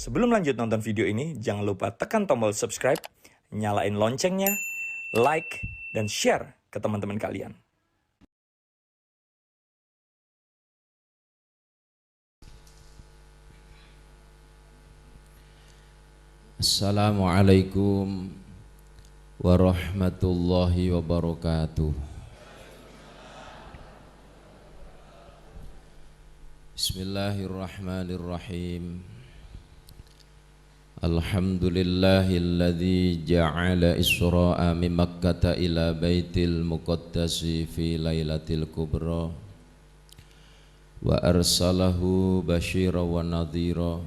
Sebelum lanjut nonton video ini, jangan lupa tekan tombol subscribe, nyalain loncengnya, like, dan share ke teman-teman kalian. Assalamualaikum warahmatullahi wabarakatuh. Bismillahirrahmanirrahim. Alhamdulillahilladzi ja'ala Isra'a min Makkah ila Baitil Muqaddasi fi Lailatul Kubra wa arsalahu basyira wa nadhira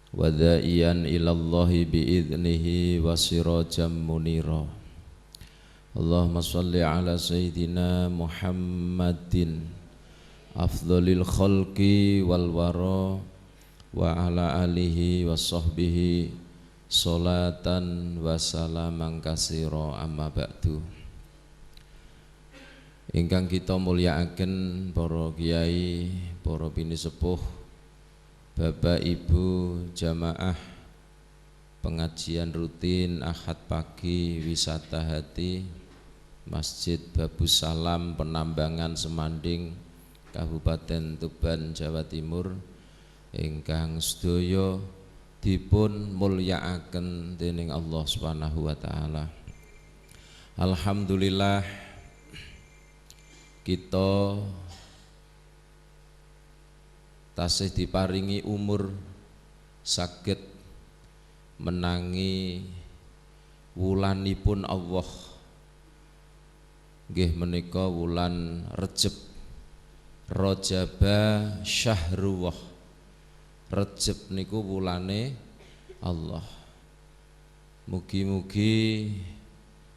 wa da'iyan ilallahi bi'idnihi wa sirajan munira. Allahumma salli ala sayyidina Muhammadin afdhalil khalqi wal wara wa ala alihi wa sahbihi salatan wa salaman katsira, amma ba'du. Ingkang kita mulyakaken para kiai, para bini sepuh, Bapak Ibu jamaah pengajian rutin Ahad pagi wisata hati Masjid Babus Salam Penambangan Semanding Kabupaten Tuban Jawa Timur ingkang sedaya dipun mulyakaken dening Allah Subhanahu wa taala. Alhamdulillah kita tasih diparingi umur saged menangi wulanipun Allah nggih menika wulan Rejab, Rajaba Syahruwah. Rejab niku wulane Allah. Mugi-mugi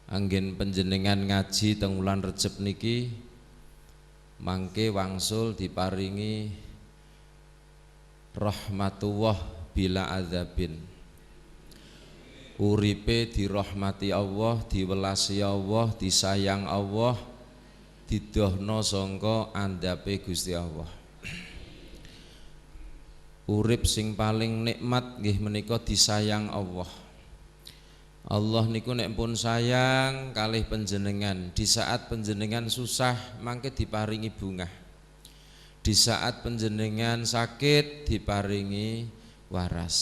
anggen panjenengan ngaji teng wulan Rejab niki mangke wangsul diparingi rahmatullah bila azabin, uripe dirahmati Allah, diwelasi Allah, disayang Allah, didohno sangka andhape Gusti Allah. Urip sing paling nikmat nggih menika disayang Allah. Allah niku nek pun sayang kalih panjenengan, di saat panjenengan susah mangke diparingi bungah. Di saat panjenengan sakit diparingi waras.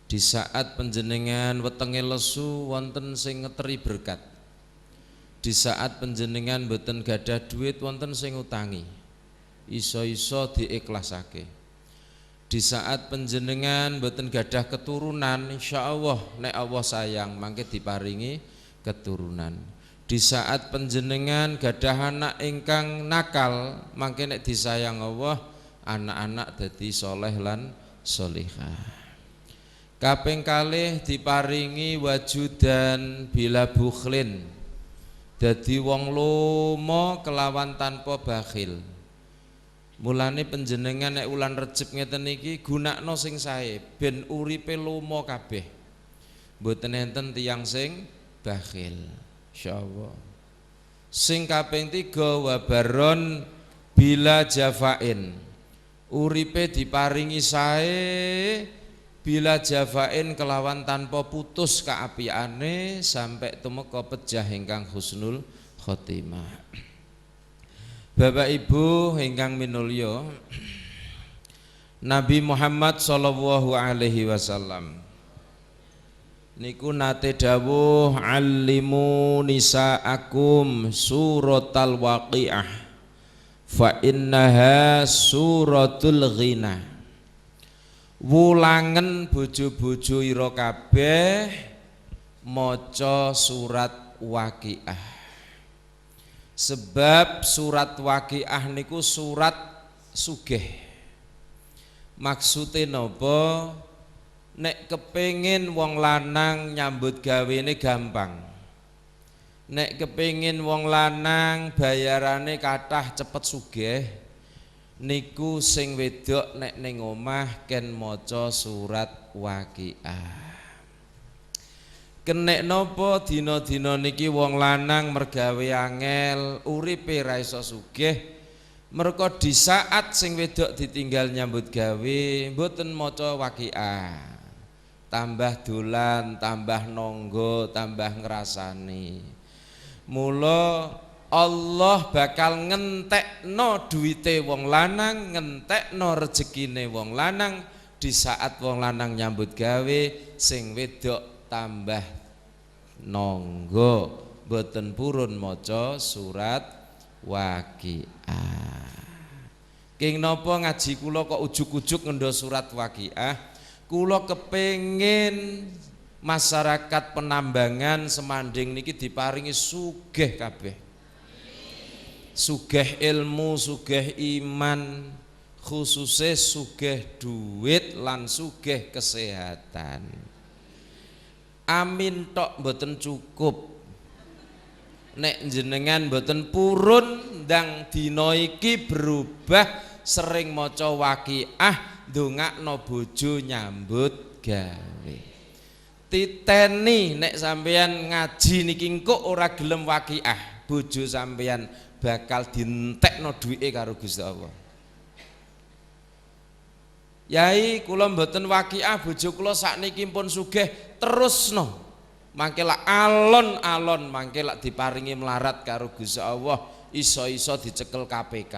Di saat panjenengan wetenge lesu wonten sing ngeteri berkat. Di saat panjenengan boten gadah duit wonten sing utangi. Iso-iso diikhlasake. Di saat panjenengan boten gadah keturunan, insyaallah nek Allah sayang mangke diparingi keturunan. Di saat panjenengan gadah anak ingkang nakal mangke nek disayang Allah anak-anak dadi soleh lan solihah. Kaping kalih diparingi wajudan bila bukhlin, dadi wong lomo kelawan tanpa bakhil. Mulane panjenengan nek wulan Rejab ngeten iki gunakno sing sae ben uripe lomo kabeh. Mboten enten tiyang sing bakhil. Insyaallah. Sing kaping 3 wabaron bila jafain, uripe diparingi sae bila jafain kelawan tanpa putus kaapiane sampai tumeka pejah ingkang husnul khotimah. Bapak Ibu ingkang minulya, Nabi Muhammad sallallahu alaihi wasallam niku nate dawuh allimu nisaakum suratal waqiah fa innaha suratul ghina. Wulangen bojo-bojo ira kabeh maca surat Waqiah. Sebab surat Waqiah niku surat sugih. Maksude napa? Nek kepengin wong lanang nyambut gawene gampang. Nek kepengin wong lanang bayarane kathah cepet sugih, niku sing wedok nek ning omah ken maca surat Waqiah. Kenek nopo dina-dina niki wong lanang mergawe angel, uripe ra iso sugih, Mergo di saat sing wedok ditinggal nyambut gawe mboten maca waqiah. Tambah dolan, tambah nonggo, tambah ngrasani. Mula Allah bakal ngentekno duwite wong lanang, ngentekno rezekine wong lanang di saat wong lanang nyambut gawe sing wedok tambah nonggo mboten purun maca surat waqiah. King napa ngaji kula kok ujuk-ujuk ngendo surat waqiah? Kula kepengin masyarakat Penambangan Semanding niki diparingi sugih kabeh. Sugih ilmu, sugih iman, khususnya sugih duit lan sugih kesehatan. Amin tok mboten cukup. Nek jenengan mboten purun ndang dina iki berubah sering maca waqiah ndongakno bojo nyambut gawe. Titeni nek sampeyan ngaji niki engko ora gelem waqiah, bojo sampeyan bakal dientekno duwike karo Gusti Allah. Yai kula mboten waqiah, bojo kula sakniki pun sugih, terusno. Mangke lak alon-alon mangke lak diparingi melarat karo Gusti Allah, iso-iso dicekel KPK.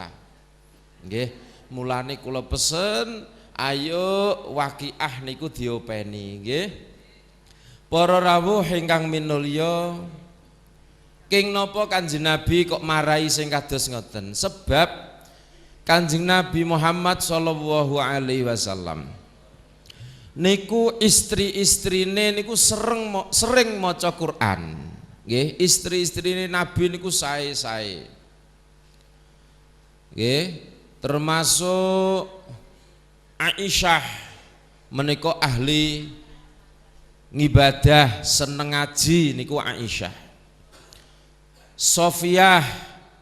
Nggih, mulane kula pesen ayo waqiah niku diopeni nggih. Para rawuh ingkang minulya, king napa Kanjeng Nabi kok marahi sing kados ngoten? Sebab Kanjeng Nabi Muhammad sallallahu alaihi wasallam niku istri-istrine niku sering maca Quran. Nggih, istri-istrine Nabi niku sae-sae. Nggih, termasuk Aisyah menika ahli ngibadah seneng ngaji niku Aisyah. Sofiyah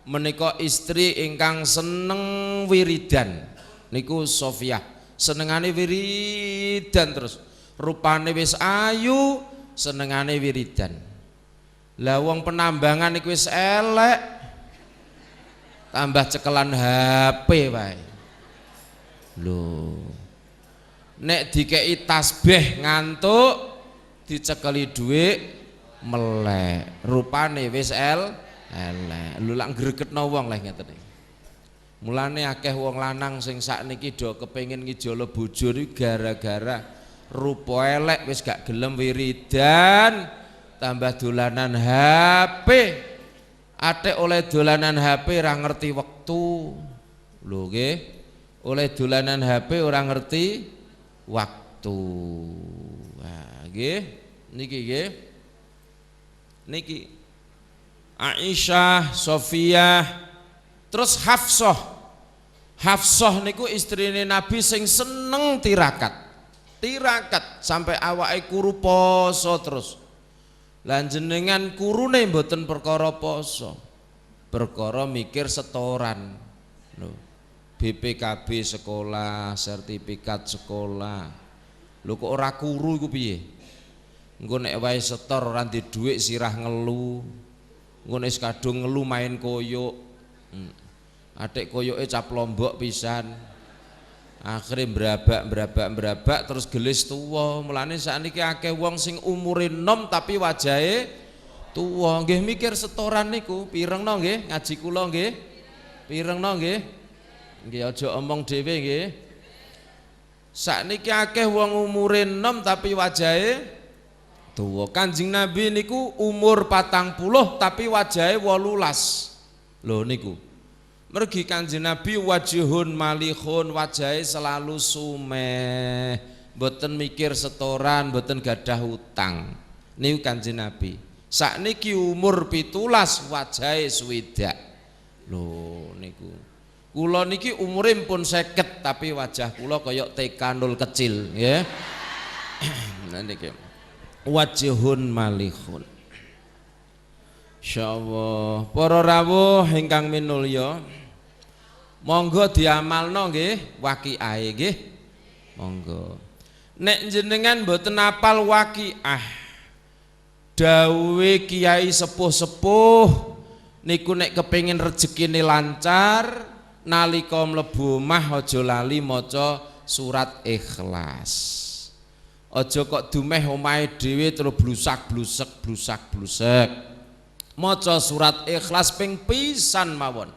menika istri ingkang seneng wiridan niku Sofiyah. Senengane wiridan terus, rupane wis ayu, senengane wiridan. Lah wong Penambangan iku wis elek, tambah cekelan HP wae. Lho, nek dikei tasbih ngantuk, dicekeli dhuwit melek, rupane wis elek. Lho lak gregetno wong leh ngeten iki. Mulane akeh wong lanang sing sakniki do kepengin ngijolo bojo iki gara-gara rupa elek wis gak gelem wiridan, tambah dolanan HP. Atik oleh dolanan HP ora ngerti wektu. Lho nggih, oleh dolanan HP ora ngerti waktu. Nah, nggih, niki nggih. Niki Aisyah, Sofiyah, terus Hafsah niku istrine Nabi sing seneng tirakat sampai awake kuru poso terus. Lan jenengan kurune mboten perkara poso, perkara mikir setoran. Lho, BPKB sekolah, sertifikat sekolah. Lho kok ora kuru iku piye? Engko nek wae setor ora ndek dhuwit sirah ngelu. Engko nek kadung ngelu main koyok. Adik koyoke cap lombok pisan. Akhirnya berabak terus gelis tuwa. Mulane sakniki akeh wong sing umure enom tapi wajahe tuwa. Nggih mikir setoran niku pirengno nggih ngaji kula nggih. Pirengno nggih. Nggih aja omong dhewe nggih. Sakniki akeh wong umure enom tapi wajahe tuwa. Kanjeng Nabi niku umur 40 tapi wajahe 18. Lho niku. Mergi Kanjeng Nabi wajihun malihun, wajahe selalu sumeh, mboten mikir setoran, mboten gadah utang. Niku Kanjeng Nabi. Sakniki umur 17 wajahe swidak. Lho niku. Kula niki umure pun 50 tapi wajah kula kaya tekanul kecil, nggih. Nah niki. Wajihun malihun. Insyaallah para rawuh ingkang minulya, monggo diamalno nggih waqiah nggih. Monggo. Nek jenengan mboten apal waqiah, dawuhe kiai sepuh-sepuh niku nek kepengin rezekine lancar, nalika mlebu omah aja lali maca surat Ikhlas. Aja kok dumeh omahe dhewe terus blusak-blusek. Maca surat Ikhlas ping pisan mawon.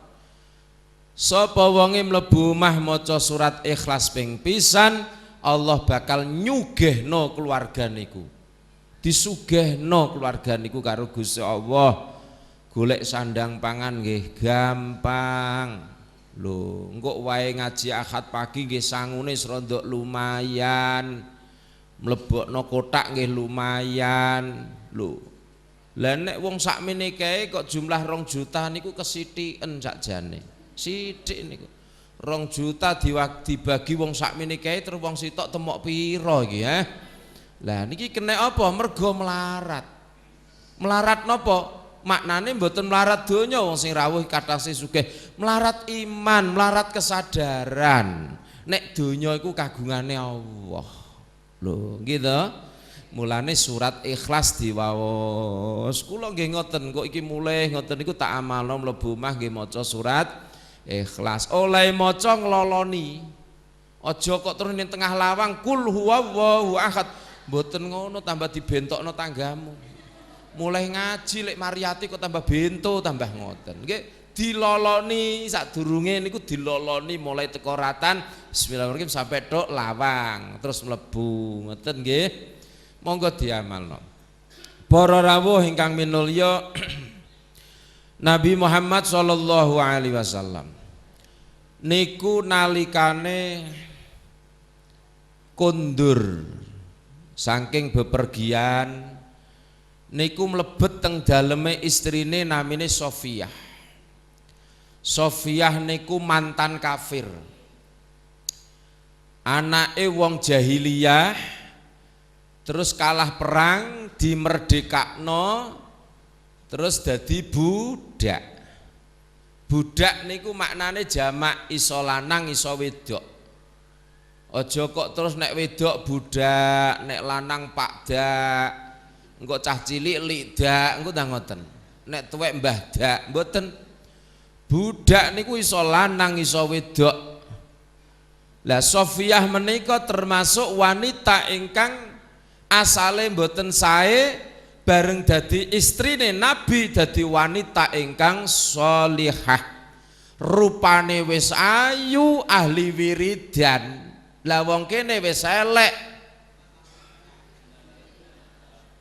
Sapa wonge mlebu omah maca surat Ikhlas ping pisan, Allah bakal nyugihno keluarga niku. Disugihno keluarga niku karo Gusti Allah. Golek sandang pangan nggih gampang. Lho, engko wae ngaji Ahad pagi nggih sangune serondok lumayan. Mlebokno kotak nggih lumayan. Lho. Lah nek wong sakmene kae kok jumlah 2 juta niku kesithiken sakjane. Sithik niku. 2 juta dibagi wong sakmene kae terus wong sitok temok pira iki ya. Lah niki kena apa? Mergo melarat. Melarat napa? Maknane mboten melarat donya wong sing rawuh kathah sing sugih. Melarat iman, melarat kesadaran. Nek donya iku kagungane Allah. Lho, gitu. Mulane surat Ikhlas diwaos. Kula nggih ngoten, kok iki mulih ngoten niku tak amalno mlebu omah nggih maca surat Ikhlas. Oleh maca ngloloni. Aja kok terus ning tengah lawang kul huwallahu ahad. Mboten ngono tambah dibentokno tanggamu. Mulai ngaji lek Mariati kok tambah bento tambah ngoten. Nggih diloloni sadurunge niku diloloni mulai teko ratan bismillahirrahmanirrahim sampai tok lawang terus mlebu ngoten nggih. Monggo diamalno. Para rawuh ingkang minulya Nabi Muhammad sallallahu alaihi wasallam niku nalikane kondur saking bepergian niku mlebet teng daleme istrine namine Sofiyah. Sofiyah niku mantan kafir. Anake wong jahiliyah terus kalah perang dimerdekakno terus dadi budak. Budak niku maknane jamak iso lanang iso wedok. Aja kok terus nek wedok budak, nek lanang pakdak, engko cah cilik likdak, engko ta ngoten. Nek tuwek mbah dak, mboten. Budak niku iso lanang iso wedok. Lah Sofiyah menika termasuk wanita ingkang asale mboten sae bareng dadi istrine Nabi dadi wanita ingkang sholihah. Rupane wis ayu ahli wiridan. Lah wong kene wis elek.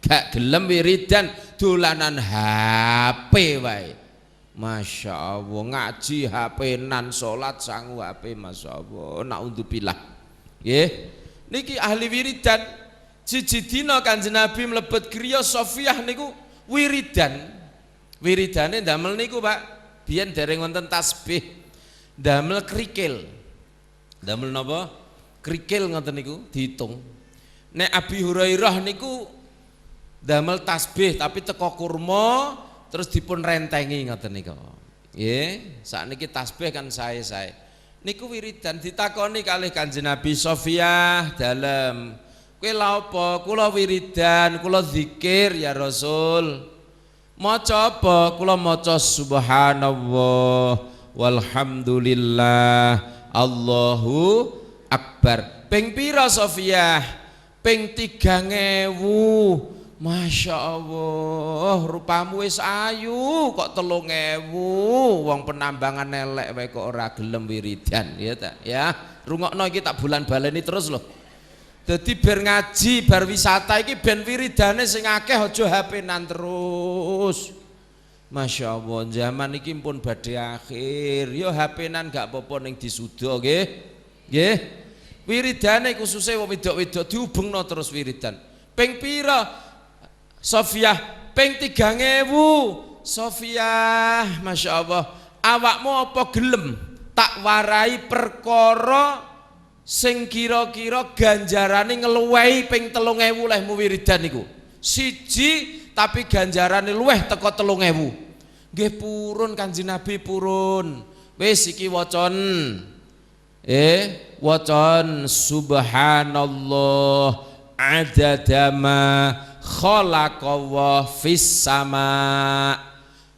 Gak gelem wiridan dolanan HP wae. Masya Allah ngaji HP nan salat sangu HP Masya Allah naudzubillah. Nggih. Niki ahli wiridan. Siji dina Kanjeng Nabi mlebet griya Sofiyah niku wiridan. Wiridane ndamel niku Pak, biyen dereng wonten tasbih. Ndamel krikil. Ndamel napa? Krikil ngoten niku diitung. Nek Abi Hurairah niku ndamel tasbih tapi teko kurma terus dipun rentengi ngoten niku. Nggih, sakniki tasbih kan sae-sae. Niku wiridan ditakoni kalih Kanjeng Nabi Sofiyah dalem kowe lha apa? Kula wiridan, kula zikir ya Rasul. Maca apa? Kula maca subhanallah walhamdulillah Allahu akbar. Ping pira Sofiyah? Ping 3000. Masya Allah, rupamu wis ayu kok 3000. Wong penambangan elek wae kok ora gelem wiridan ya ta. Ya, rungokno iki tak bulan baleni terus lho. Dadi bar ngaji, bar wisata iki ben wiridane sing akeh aja HP-nan terus. Masya Allah, zaman iki pun badhe akhir. Yo HP-nan gak apa-apa ning disuda nggih. Nggih. Wiridane khususé wong wedok-wedok dihubungno terus wiridan. Ping pira? Sofiyah ping 3000. Sofiyah, Masya Allah, awakmu apa gelem tak warai perkara sing kira-kira ganjarane ngeluwehi ping 3000 lehmu wiridan niku. Siji tapi ganjarane luweh teko 3000. Nggih purun Kanjeng Nabi purun. Wis iki wacon. Wacon subhanallah adadama khalaqallah fis sama.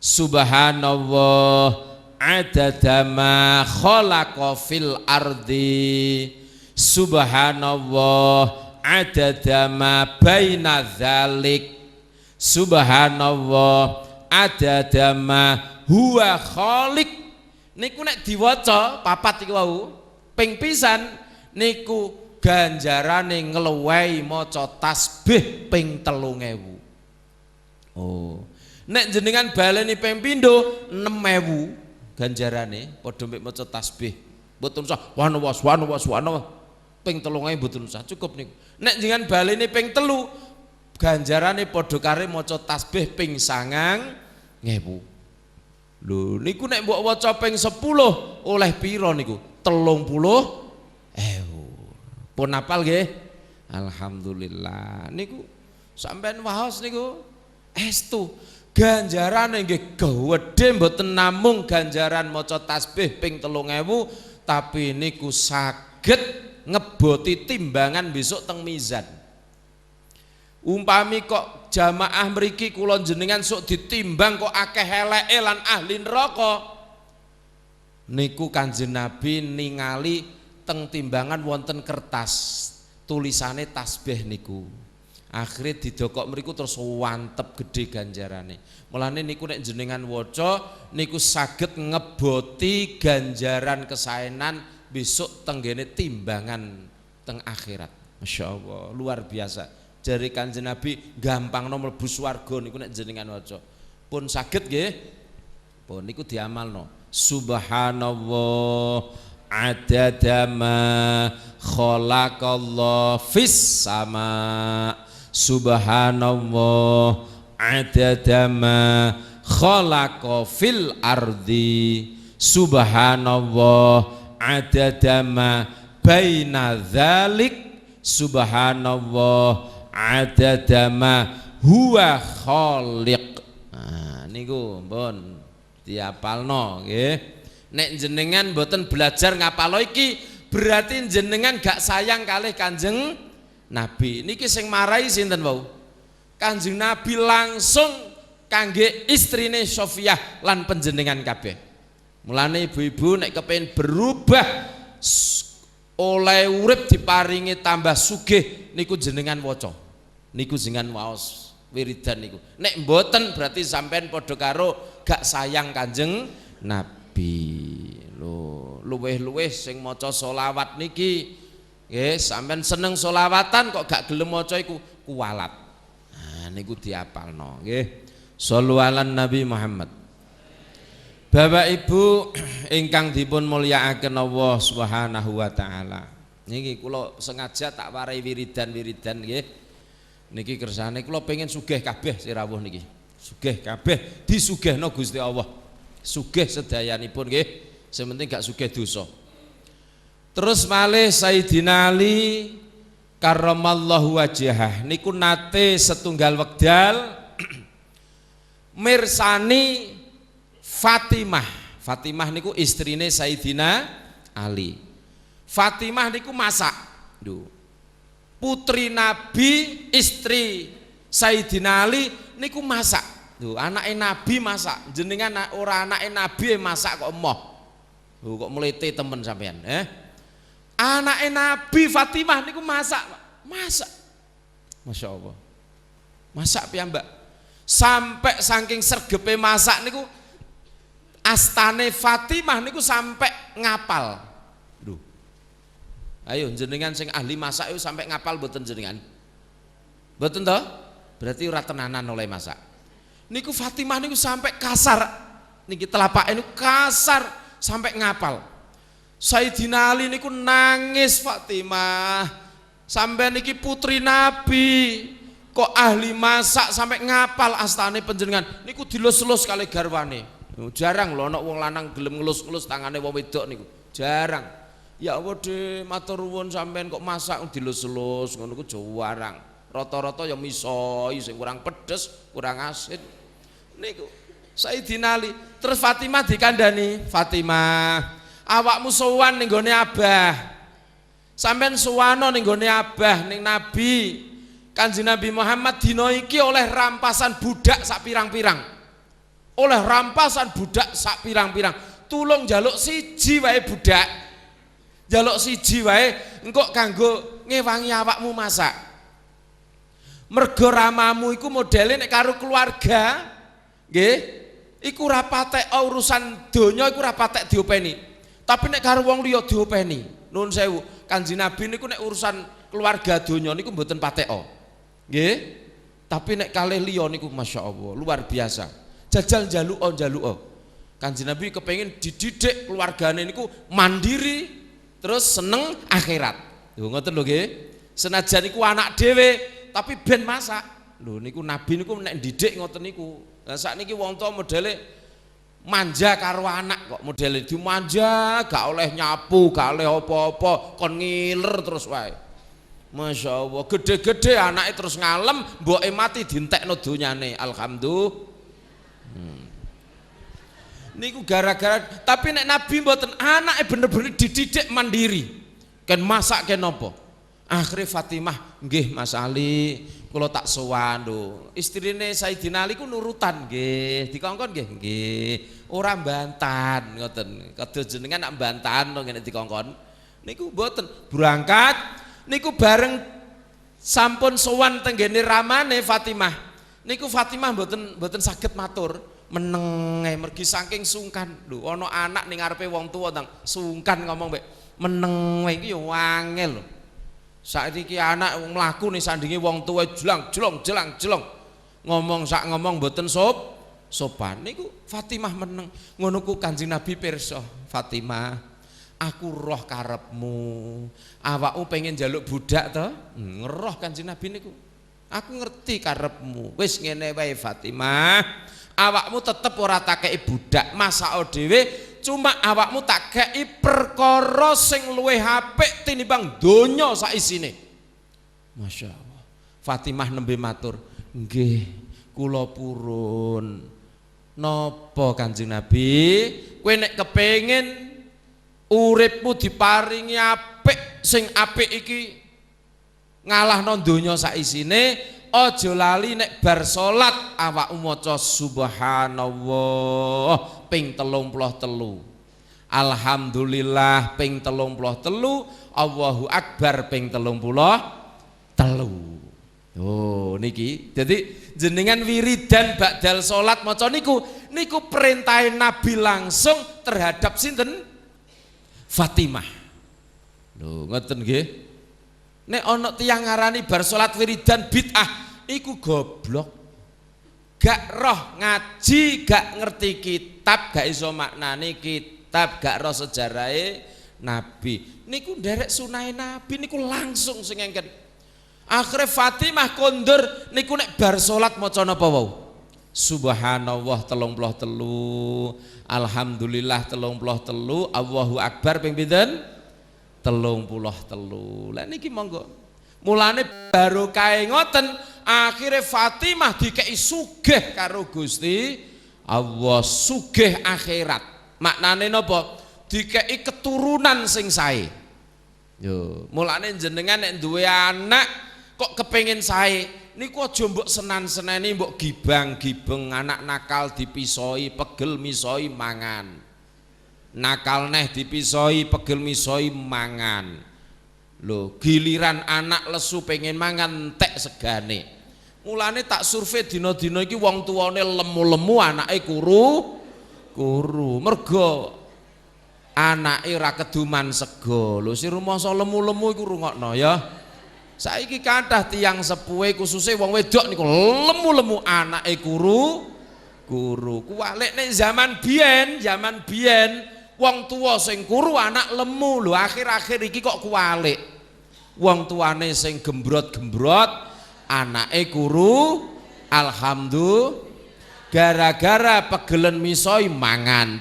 Subhanallah adada ma khalaqa fil ardi subhanallah adada ma baina dzalik subhanallah adada ma huwa khaliq. Niku nek diwaca papat iku wau ping pisan niku ganjarane ngluwehi maca tasbih ping 3000. Oh, nek jenengan baleni ping pindho 6000 ganjarane padha mek maca tasbih. Mboten usah subhanallah subhanallah ping 3000 mboten usah, cukup niku. Nek jenengan baleni ping 3 ganjarane padha kare maca tasbih ping 9000. Lho niku nek mbok waca ping 10 oleh pira niku? 30.000. Pun apal nggih? Alhamdulillah. Niku sampean waos niku estu ganjarane nggih gedhe mboten namung ganjaran maca tasbih ping 3000 tapi niku saged ngeboti timbangan besok teng mizan. Umpami kok jamaah mriki kula jenengan sok ditimbang kok akeh eleke lan ahli neraka. Niku Kanjeng Nabi ningali teng timbangan wonten kertas tulisane tasbih niku. Akhire didokok mriku terus wantep gede ganjarane. Mulane niku nek jenengan waca niku saged ngeboti ganjaran kesaenan besok tenggene timbangan teng akhirat. Masyaallah, luar biasa. Jari Kanjeng Nabi gampangno mlebu swarga niku nek jenengan waca. Pun saged nggih. Pun niku diamalno. Subhanallah adada ma khalaqallah fis sama subhanallah adada ma khalaqa fil ardi subhanallah adada ma baina dzalik subhanallah adada ma huwa khaliq. Nah niku pun diapalno nggih. Nek jenengan mboten belajar ngapalo iki berarti jenengan gak sayang kalih Kanjeng Nabi. Niki sing marahi sinten wau? Kanjeng Nabi langsung kangge istrine Sofiyah lan panjenengan kabeh. Mulane ibu-ibu nek kepengin berubah oleh urip diparingi tambah sugih niku jenengan waca. Niku jenengan waos wiridan niku. Nek mboten berarti sampean padha karo gak sayang Kanjeng Nabi. Lho, luweh-luweh sing maca selawat niki nggih sampean seneng selawatan kok gak gelem maca iku kuwalat. Nah niku diapalno nggih. Shallu ala Nabi Muhammad. Bapak Ibu ingkang dipun mulyakaken Allah Subhanahu wa taala. Niki kula sengaja tak warai wiridan-wiridan nggih. Niki kersane kula pengen sugih kabeh sirawuh niki. Sugih kabeh disugihno Gusti Allah. Sugih sedayanipun nggih, sementing gak sugih dosa. Terus malih Sayyidina Ali karramallahu wajhah niku nate setunggal wekdal mirsani Fatimah. Fatimah niku istrine Sayyidina Ali. Fatimah niku masak. Putri Nabi, istri Sayyidina Ali niku masak. Tuh, anake Nabi masak, jenengan ora anake Nabi masak kok emoh. Tuh, kok melete temen sampean, Anake Nabi Fatimah niku masak, Pak. Masak. Masya Allah. Masak piyambak. Sampai saking sergepe masak niku astane Fatimah niku sampai ngapal. Duh. Ayo jenengan sing ahli masak itu sampai ngapal mboten jenengan? Mboten toh? Berarti ora tenanan oleh masak. Niku Fatimah niku sampai kasar, niki telapake niku kasar sampai ngapal. Sayyidina Ali niku nangis Fatimah, sampai niki putri Nabi kok ahli masak sampai ngapal astane panjenengan. Niku dilus-lus kali garwane. Jarang lho ana wong lanang gelem ngelus-ngelus tangane wong wedok niku. Jarang. Ya Allah de matur nuwun sampean kok masak dilus-lus ngono ku jarang. Rata-rata ya misoi sing kurang pedes, kurang asin. Niku Sayyidina Ali. Terus Fatimah dikandani, Fatimah, awakmu sowan ning gone Abah. Sampeyan suwano ning gone Abah ning Nabi. Kanjeng Nabi Muhammad dina iki oleh rampasan budak sak pirang-pirang. Oleh rampasan budak sak pirang-pirang. tulung njaluk siji wae budak. Njaluk siji wae engko kanggo ngewangi awakmu masak. Mergo ramamu iku modele nek karo keluarga, nggih, iku ora patek urusan donya iku ora patek diopeni. Tapi nek karo wong liya diopeni. Nuwun sewu, Kanjeng Nabi niku nek urusan keluarga donya niku mboten patek. Nggih. Tapi nek kalih liya niku masyaallah luar biasa. Jajal njaluk. Kanjeng Nabi kepengin dididik keluargane niku mandiri terus seneng akhirat. Lho ngoten lho nggih. Senajan niku anak dhewe tapi ben masak. Lho niku Nabi niku nek didik ngoten niku. Lah sakniki wong tuwa modele manja karo anak kok, modele dimanja, gak oleh nyapu, gak oleh apa-apa, kon ngiler terus wae. Masya Allah, gede-gede anaknya terus ngalem, mboke mati dintekno donyane. Alhamdulillah. Niku gara-gara, tapi nek Nabi mboten, anaknya bener-bener dididik mandiri. Ken masak ken apa? Akhirnya Fatimah, nggih Mas Ali, kula tak sowan lho. Istrine Sayyidina Ali ku nurutan nggih, dikongkon nggih. Ora mbantan ngoten. Kados jenengan nak mbantan to ngene dikongkon. Niku mboten berangkat niku bareng sampun sowan tenggene ramane Fatimah. Niku Fatimah mboten saged matur, meneng mergi saking sungkan. Lho ana anak ning ngarepe wong tuwa tang sungkan ngomong mek meneng iki ya wangel lho. Saiki anak mlaku ning sandinge wong tuwa jelang. Ngomong sak ngomong mboten sopan. Niku Fatimah meneng. Ngono ku Kanjeng Nabi pirsa, Fatimah, aku roh karepmu. Awakmu pengen njaluk budak to? Ngeroh Kanjeng Nabi niku. Aku ngerti karepmu. Wis ngene wae Fatimah. Awakmu tetep ora tak kei budak, masak dhewe, cuma awakmu tak kei perkara sing luwih apik tinimbang donya sak isine. Masya Allah. Fatimah nembe matur, nggih, kula purun. Napa Kanjeng Nabi? Kowe nek kepengin uripmu diparingi apik sing apik iki ngalahno donya sak isine, aja lali nek bar salat awakmu maca subhanallah ping 33. Alhamdulillah ping 33, Allahu akbar ping 33. Oh niki. Jadi jenengan wiridan ba'dal salat maca niku perintahe Nabi langsung terhadap sinten? Fatimah. Lho ngoten nggih. Nek ana tiyang ngarani bar salat wiridan bid'ah iku goblok. Gak roh ngaji, gak ngerti kitab, gak iso maknane kitab, gak roh sejarahe Nabi. Niku nderek sunahe Nabi niku langsung sing engken. Akhire Fatimah kondur niku nek bar salat maca napa wau? Subhanallah 33, alhamdulillah 33, Allahu akbar ping pinten? 33. Lah niki monggo. Mulane barokah ngoten, akhire Fatimah dikei sugih karo Gusti Allah, sugih akhirat. Maknane napa? Dikei keturunan sing sae. Yo, mulane jenengan nek duwe anak kok kepengin sae, niku aja mbok senan-seneni, mbok gibang-gibeng, anak nakal dipisoi, pegel misoi mangan. Nakal neh dipisoi, pegel misoi mangan. Lho, giliran anak lesu pengen mangan entek segane. Mulane tak survei dina-dina iki wong tuwane lemu-lemu, anake kuru. Mergo anake ora keduman sego. Lho si rumangsa lemu-lemu iku rungokno ya. Saiki kathah tiyang sepuhe khususnya wong wedok niku lemu-lemu, anake kuru. Kuwalik nek zaman biyen wong tua sing kuru anak lemu. Lho akhir-akhir iki kok kuwalik. Wong tuane sing gembrot-gembrot anake kuru. Alhamdulillah. Gara-gara pegelen misoi mangan,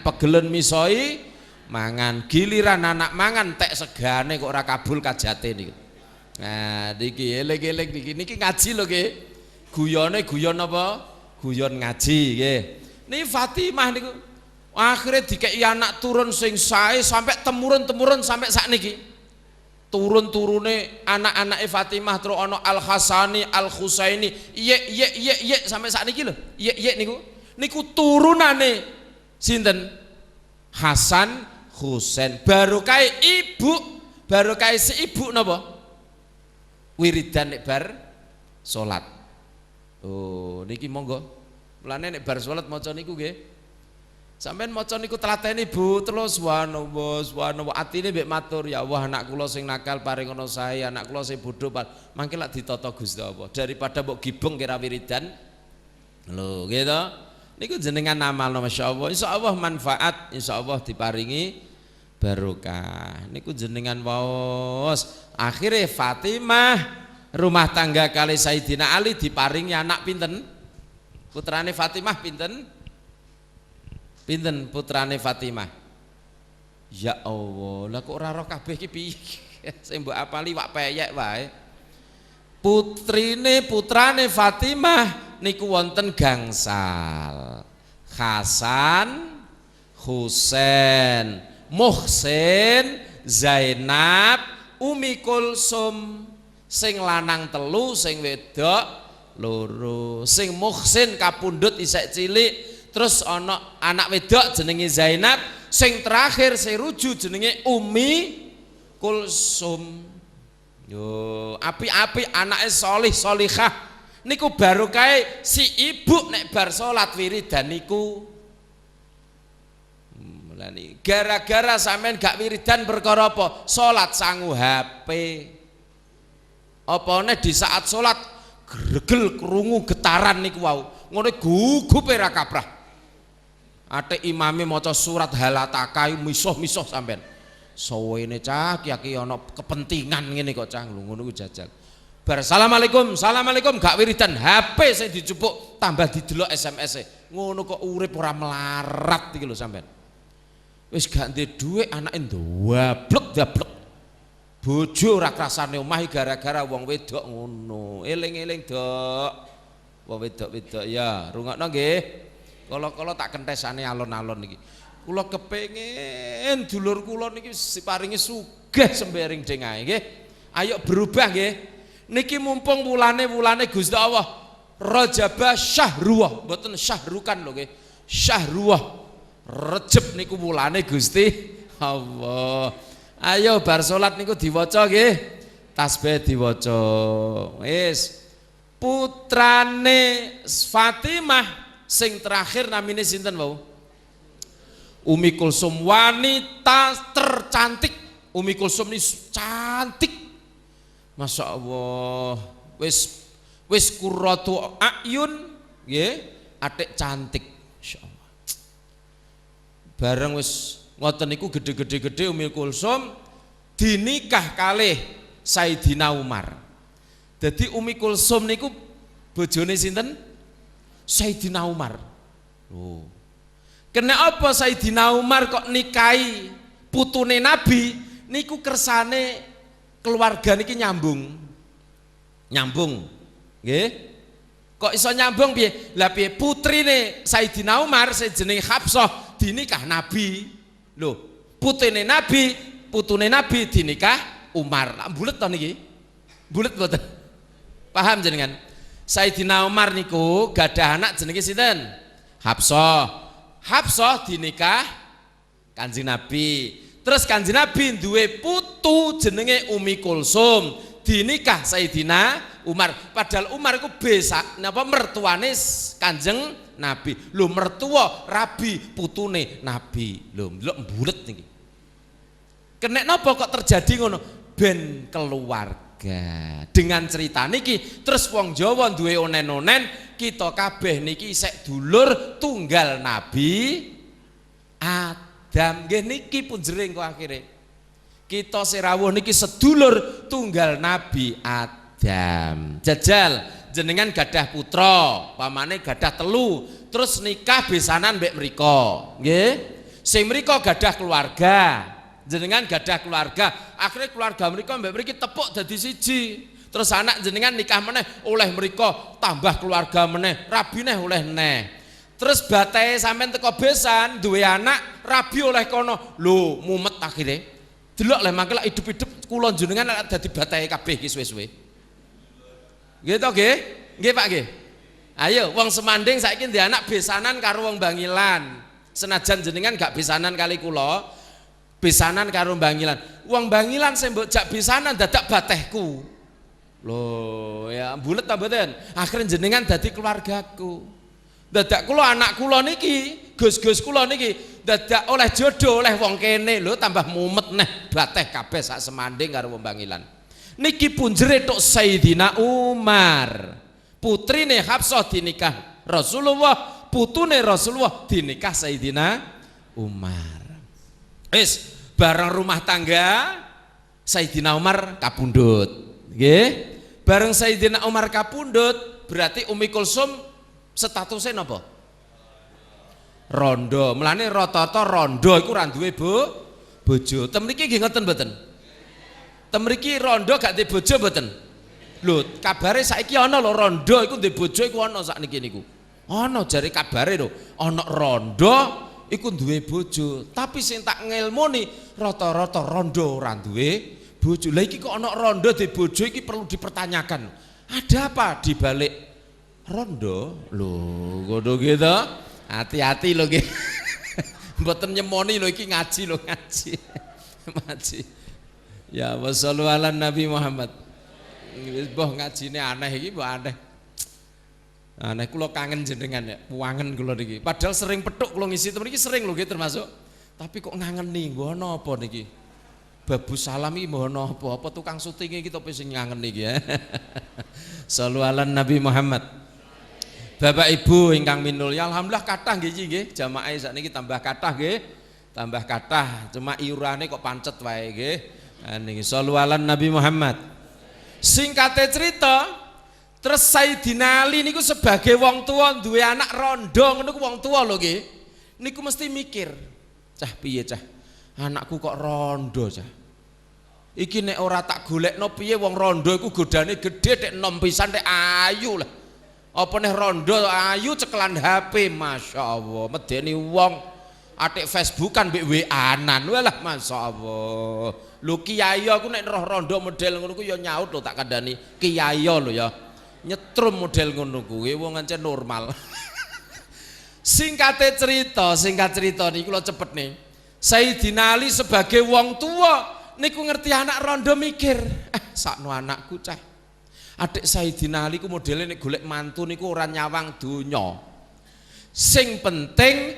giliran anak mangan tek segane kok ora kabul kajate niki. Nah, niki eling-eling niki ngaji lho nggih. Guyone guyon apa? Guyon ngaji nggih. Niki Fatimah niku akhirnya dikei anak turun sing sae sampai temurun sampai sakniki. Turun-turune anak-anake Fatimah terus ana Al Hasani, Al Husaini, ye sampai sakniki lho. Ye niku turunane sinten? Hasan Husain. Barokah ibu, barokah si ibu napa? Wiridan nek bar salat. Oh, niki monggo. Mulane nek bar salat maca niku nggih. Sampeyan maca niku tlateni Bu, terus subhanallah atine mbek matur, ya Allah anak kula sing nakal paringono sae, anak kula sing bodho mangke lak ditata Gusti Allah. Daripada mbok gibeng kira wiridan. Lho, gitu. Niku jenengan amalno masyaallah. Insyaallah manfaat, insyaallah diparingi barokah. Niku jenengan waos. Akhire Fatimah rumah tangga kali Sayyidina Ali diparingi anak pinten? Putrane Fatimah pinten? Pinten putrane Fatimah? Ya Allah, lah kok ora roh kabeh iki piye? Sing mbok apali wak peyek wae. Putrane Fatimah niku wonten gangsal. Hasan, Husain, Muhsin, Zainab, Umi Kulsum. Sing lanang telu, sing wedok loro. Sing Muhsin kapundhut isek cilik. Terus ana anak wedok jenenge Zainab, sing terakhir sing ruju jenenge Umi Kulsum. Yo, api-api anake solih solihah. Niku barokah si ibu nek bar salat wiridan niku. Mulane gara-gara sampean gak wiridan perkara apa? Salat sangu HP. Apane di saat salat gregel krungu getaran niku wau. Ngono gugupe ra kaprah. Ate imame maca surat halataka misuh-misuh sampean. Suwene cah ki ana kepentingan ngene kok cah lho ngono ku jajal. Bar assalamualaikum, assalamualaikum gak wiridan HP sing dicupuk tambah didelok SMS-e. Ngono kok urip ora melarat iki lho sampean. Wis gak ndek dhuwit anake ndablek-dablek. Bojo ora krasane omah gara-gara wong wedok ngono. Eling-eling, Dok. Wong wedok-wedok ya, rungokno nggih. Kala-kala tak kentesane alon-alon iki. Kula kepengin dulur kula niki paringi sugih sembering dengahe nggih. Ayo berubah nggih. Niki mumpung wulane Gusti Allah. Rajab Syahruwah, mboten syahrukan lho nggih. Syahruwah. Rejeb niku wulane Gusti Allah. Ayo bar salat niku diwaca nggih. Tasbih diwaca. Wis. Putrane Fatimah sing terakhir namine sinten wau? Umi Kulsum, wanita tercantik. Umi Kulsum ini cantik. Masya Allah. Wis qurratu ayun nggih, atik cantik. Masyaallah. Bareng wis ngoten niku gede-gede Umi Kulsum dinikah kalih Sayyidina Umar. Jadi Umi Kulsum niku bojone sinten? Sayyidina Umar. Oh. Kenapa Sayyidina Umar kok nikahi putune Nabi? Niku kersane keluarga niki nyambung. Nyambung. Nggih. Kok iso nyambung piye? Lah piye putrine Sayyidina Umar sing jenenge Hafsah dinikah Nabi. Lho, putune Nabi dinikah Umar. Lah bulet to niki? Bulet mboten? Paham jenengan? Sayyidina Umar niku gadah anak jenenge sinten? Hafsah. Hafsah dinikah Kanjeng Nabi. Terus Kanjeng Nabi duwe putu jenenge Umi Kulsum, dinikah Sayyidina Umar. Padahal Umar iku besak napa mertuane Kanjeng Nabi. Lho mertua rabi putune Nabi. Lho ndelok mbulet niki. Kenek napa kok terjadi ngono? Ben keluarga. Dengan cerita niki terus wong Jawa duwe onen-onen, kita kabeh niki isek dulur tunggal Nabi Adam. Nggih niki pun jering kok akhire. Kita serawuh niki sedulur tunggal Nabi Adam. Jajal jenengan gadah putra, pamane gadah telu, terus nikah besanan mbek mriko. Nggih. Sing mriko gadah keluarga. Jenengan gadah keluarga, akhirnya keluarga mereka mbak mriki tepuk dadi siji. Terus anak jenengan nikah meneh oleh mereka tambah keluarga meneh, rabi neh oleh neh. Terus batahe sampean teko besan duwe anak, rabi oleh kono. Lho, mumet akhirnya. Delok lek mangke lak hidup-hidup kula jenengan dadi batahe kabeh iki suwe-suwe. Nggih to nggih? Nggih Pak nggih. Ayo wong Semanding saiki ndek anak besanan karo wong Bangilan. Senajan jenengan gak besanan kali kula, besanan karo Bangilan. Wong Bangilan sing mbok jak besanan dadak batehku. Loh, ya bulet ta mboten? Akhirnya jenengan dadi keluargaku. Dadak kula anak kula niki, Gus-gus kula niki dadak oleh jodoh oleh wong kene lho, tambah mumet neh bateh kabeh sak semanding karo wong Bangilan. Niki punjere tok Sayyidina Umar. Putrine Hafsah dinikah Rasulullah, putune Rasulullah dinikah Sayyidina Umar. Wis bareng rumah tangga Sayyidina Umar kapundhut. Nggih. Bareng Sayyidina Umar kapundhut berarti Ummi Kulsum statusnya napa? Rondo. Mulane rata-rata rondo iku ora duwe bojo. Tem mriki nggih ngoten mboten? Tem mriki rondo gak duwe bojo mboten? Lho, kabare saiki ana lho rondo iku duwe bojo iku ana sakniki niku. Ana jare kabare lho, ana rondo iku duwe bojo. Tapi sing tak ngelmoni rata-rata rondo ora duwe bojo. Lah iki kok ana rondo duwe bojo iki perlu dipertanyakan. Ada apa di balik rondo? Lho, ngono gitu. Hati-hati lho nggih. Mboten nyemoni lho iki ngaji lho ngaji. Ngaji. Ya wassallu ala Nabi Muhammad. Wis mbah ngajine aneh iki mbah aneh. Aneh kula kangen jenengan ya, wangen kula niki. Padahal sering petuk kula ngisi temen iki sering lho nggih termasuk. Tapi kok ngangeni nggo ana apa niki? Babu salam iki mbah ana apa? Apa tukang syuting iki tope sing ngangeni iki ya. Shallu ala Nabi Muhammad. Bapak Ibu ingkang minulya, alhamdulillah kathah nggih jamaah sakniki tambah kathah nggih. Tambah kathah, cuma iurane kok pancet wae nggih. Niki shallu ala Nabi Muhammad. Singkate cerita, terus Sayyidina Ali niku sebagai wong tua duwe anak rondo ngono ku wong tua lho nggih. Niku mesti mikir, cah piye cah? Anakku kok rondo cah. Iki nek ora tak golekno piye wong rondo iku godane gedhe tek enom pisan tek ayu lah. Apa nih rondo ayu cekelan HP, masya Allah, medeni wong atik Facebookan mbek WA-an, walah masya Allah. Lu kiai aku nek roh rondo model ngono ku ya nyaut lho tak kandhani kiai lho ya. Nyetrum model ngono kuwi wong ancen normal. Singkat cerita niku kula cepet nih. Sayyidina Ali sebagai wong tua niku ngerti anak rondo mikir, sakno anakku cah. Adik Sayyidina Ali ku modelnya nek golek mantu niku ora nyawang donya. Sing penting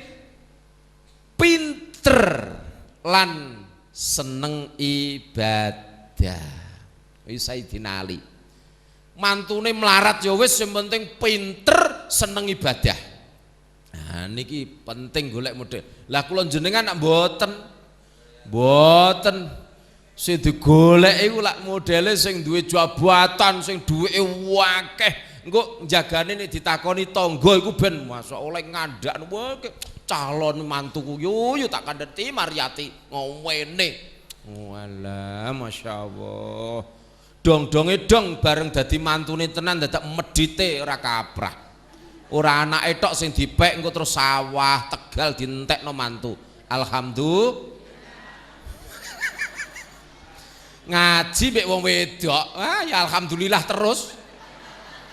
pinter lan seneng ibadah. Iki Sayyidina Ali. Mantune melarat ya wis sing penting pinter seneng ibadah. Nah niki penting golek model. Lah kula jenengan nak mboten sing digolek iku lak modele sing duwe jabatan, sing duweke akeh. Engko jagane nek ditakoni tangga iku ben masuk oleh ngandhak wae calon mantuku yo tak kandheti Maryati ngomene. Walah masyaallah. Dong-donge dong bareng dadi mantune tenan dadak medhite ora kaprah. Ora anake tok sing dipek engko terus sawah Tegal dientekno mantu. Alhamdulillah. Ngaji mek wong wedok, ya alhamdulillah terus.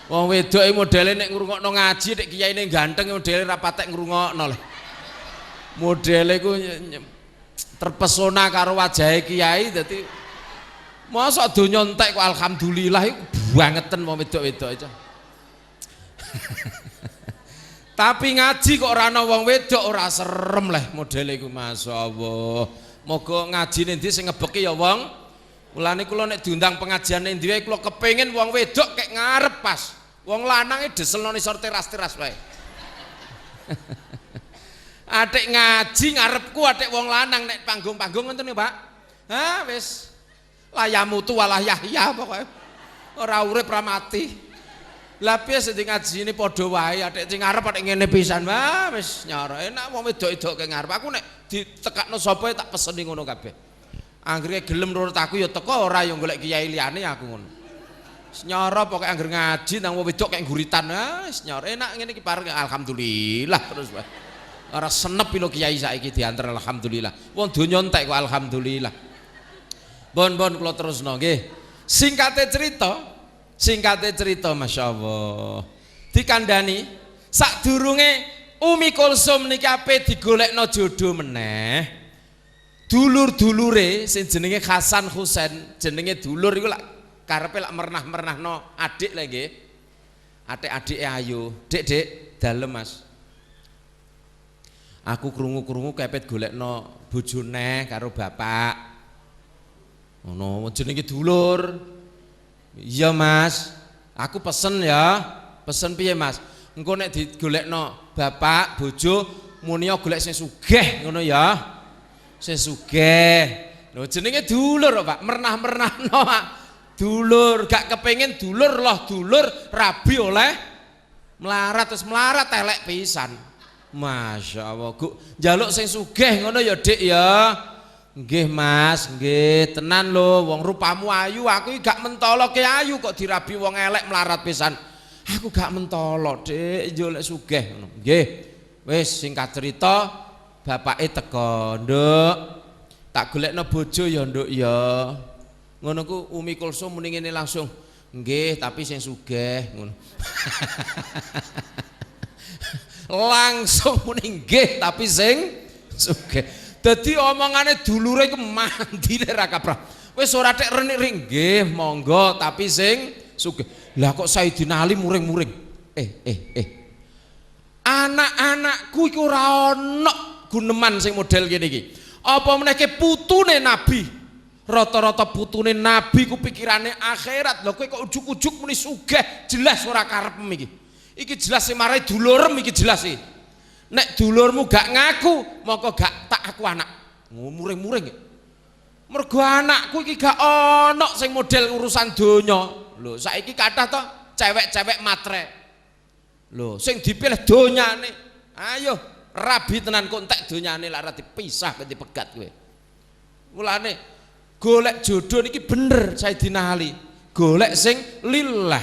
Wong wedok iki modele nek ngrungokno ngaji nek kiyaine ganteng modele ra patek ngrungokno lho. Modele ku terpesona karo wajahe kiai dadi mosok donya entek kok alhamdulillah iku bangeten wong wedok-wedok itu. Tapi ngaji kok ora ana wong wedok ora serem leh modele iku masyaallah. Moga ngajine ndi sing ngebeki ya wong. Mulane kula nek diundang pengajian ning ndi wae kula kepengin wong wedok kek ngarep pas. Wong lanang deselno isor teras-teras wae. Atik ngaji ngarepku atik wong lanang nek panggung-panggung ngoten Pak. Ha wis layamutu walah Yahya pokoke. Ora urip ra mati. Lah piye sing ngajine padha wae atik sing ngarep atik ngene pisan. Wah wis nyara enak wong wedok-wedok kek ngarep. Aku nek ditekakno sapa tak peseni ngono kabeh. Anggere gelem nurut aku ya teko ora ya golek kiai liyane aku ngono. Senyara pokoke angger ngaji nang wong wedok kek guritan. Wis nyara enak ngene iki pareng alhamdulillah terus wae. Ora senep lho kiai saiki diantar alhamdulillah. Wong donya entek kok alhamdulillah. Bon kula terusno nggih. Singkate cerita masyaallah. Dikandani sadurunge Umi Kulsum niki ape digolekno jodoh meneh. Dulur-dulure sing jenenge Hasan Husain, jenenge dulur iku lak karepe lak mernah-mernahno adik lho nggih. Adik-adike ayu. Dik, dalem Mas. Aku krungu-krungu kepet golekno bojo neh karo bapak. Ngono, jenenge dulur. Iya Mas. Aku pesen ya. Pesen piye Mas? Engko nek digolekno bapak bojo muni golek sing sugih ngono ya. Sing sugih. Lho jenenge dulur Pak, mernah-mernahno Pak. Dulur, gak kepengin dulur loh dulur rabi oleh melarat terus melarat elek pisan. Masya Allah, njaluk sing sugih ngono ya Dik ya. Nggih Mas, nggih tenan lho wong rupamu ayu, aku gak mentolo ke ayu kok dirabi wong elek melarat pisan. Aku gak mentolo Dik, njaluk sugih ngono. Nggih. Wis singkat cerita bapake teko, Nduk. Tak golekno bojo ya Nduk ya. Ngono ku Umi Kulsum muni ngene langsung, nggih tapi sing sugih ngono. Langsung muni nggih tapi sing sugih. Dadi omongane dulure ku mandine ra kaprah. Wis ora tek renik nggih monggo tapi sing sugih. Lah kok Sayyidina Ali muring-muring. Anak-anakku iku ora ono guneman sing model ngene iki. Apa meneh putune Nabi? Rata-rata putune Nabi ku pikirane akhirat. Lho kowe kok ujuk-ujuk muni sugih, jelas ora karepem iki. Iki jelas sing marai dulurem iki jelas iki. Nek dulurmu gak ngaku, moko gak tak aku anak. Muring-muring. Mergo anakku iki gak ono sing model urusan donya. Lho saiki kathah to cewek-cewek matre. Lho sing dipilih donyane. Ayo rabi tenan kok entek donyane lak ora dipisah ben dipegat kowe. Mulane golek jodoh niki bener Sayyidina Ali. Golek sing lillah.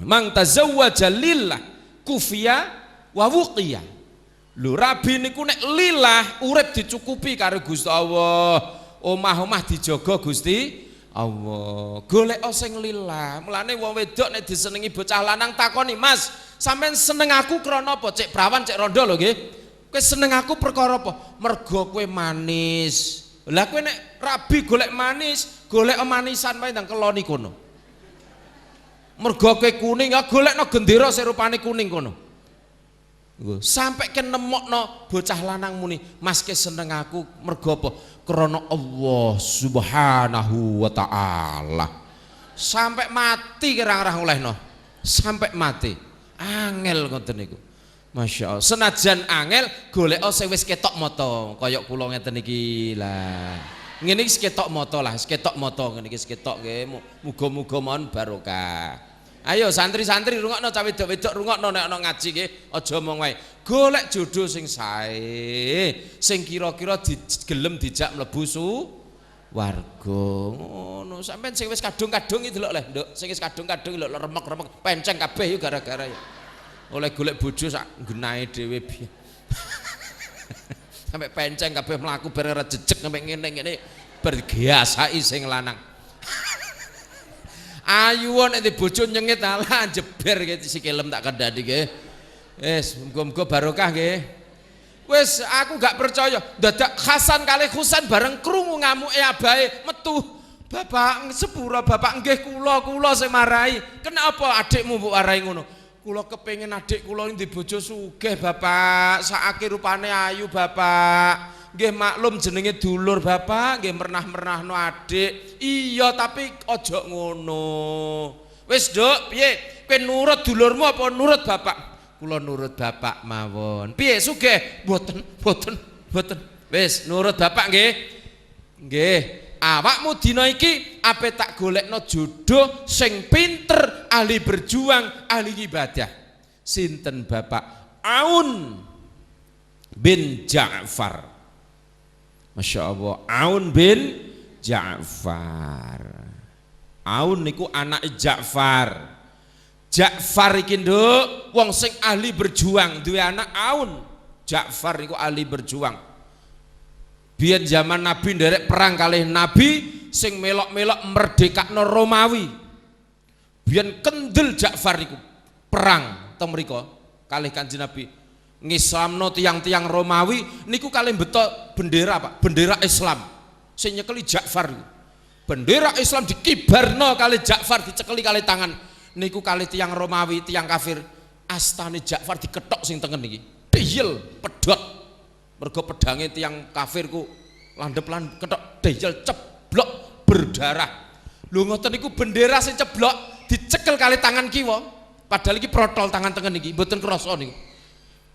Mang tazawwaja lillah kufiya wa wuqiya. Lho rabi niku nek lillah urip dicukupi karo Gusti Allah. Omah-omah dijaga Gusti Allah. Golek sing lillah. Mulane wong wedok nek disenengi bocah lanang takoni, "Mas, sampean seneng aku krana apa? Cek prawan, cek rondo lho nggih. Kowe seneng aku perkara apa? Mergo kowe manis." Lah kowe nek rabi golek manis, golek manisan wae nang keloni kono. Mergo kowe kuning, ya golekno gendera sing rupane kuning kono. Nggo, sampe ke nemokno bocah lanang muni, "Mas ke seneng aku mergo apa? Krana Allah Subhanahu wa taala." Sampai mati kira-kira olehno. Sampai mati. Angel ngoten niku. Masya Allah. Senajan angel golek sing wis ketok moto, koyok kula ngeten iki lah. Ngene iki ketok moto lah, ketok moto ngene iki ketok nggih. Muga-muga mon barokah. Ayo santri-santri rungokno cah wedok-wedok rungokno nek ana ngaji nggih, aja omong wae. Golek jodoh sing sae, sing kira-kira gelem dijak mlebu warga. Ngono, sampean sing wis kadung-kadung iki delok leh, Nduk. Sing wis kadung-kadung lho remek-remek, penceng kabeh yo gara-gara ya. Oleh golek bojo sak genahe dhewe piye. Sampai penceng kabeh mlaku bareng ora jejeg sampai ngene-ngene bergiasai sing lanang. Ayuwon nek bojo nyengit ala jeber iki sikilem tak kendhani nggih. Wis muga-muga barokah nggih. Wis aku gak percaya dadak Hasan kali Husain bareng krungu ngamuke abahe metu. Bapak sepura bapak nggih kula sing marahi. Kenapa adikmu mbok warai ngono? Kula kepengin adik kula iki bojo sugih Bapak, sakake rupane ayu Bapak. Nggih maklum jenenge dulur Bapak, nggih mernah-mernahno adik. Iya tapi aja ngono. Wis Nduk, piye? Kowe nurut dulurmu apa nurut Bapak? Kula nurut Bapak mawon. Piye sugih? Mboten. Wis nurut Bapak nggih. Nggih. Awakmu dina iki ape tak golekno jodoh sing pinter, ahli berjuang, ahli ibadah. Sinten Bapak? Aun bin Ja'far. Masya Allah, Aun bin Ja'far. Aun niku anak Ja'far. Ja'far iki Nduk, wong sing ahli berjuang, duwe anak Aun. Ja'far niku ahli berjuang. Biyen zaman Nabi nderek perang kalih Nabi sing melok-melok merdekakno Romawi. Biyen kendel Ja'far iku perang teng mriku kalih Kanjeng Nabi. ngislamno tiang-tiang Romawi niku kalih beto bendera Pak, bendera Islam. Sing nyekeli Ja'far. Bendera Islam dikibarno kali Ja'far, dicekeli kali tangan. Niku kali tiang Romawi, tiang kafir. Astane Ja'far diketok sing tengen niki. Deyel pedhot. Mergo pedange tiang kafirku landhep lan ketok deyel ceblok berdarah. Lho ngoten niku bendera sing ceblok dicekel kali tangan kiwa. Padahal iki protol tangan tengen iki, mboten krasa niku.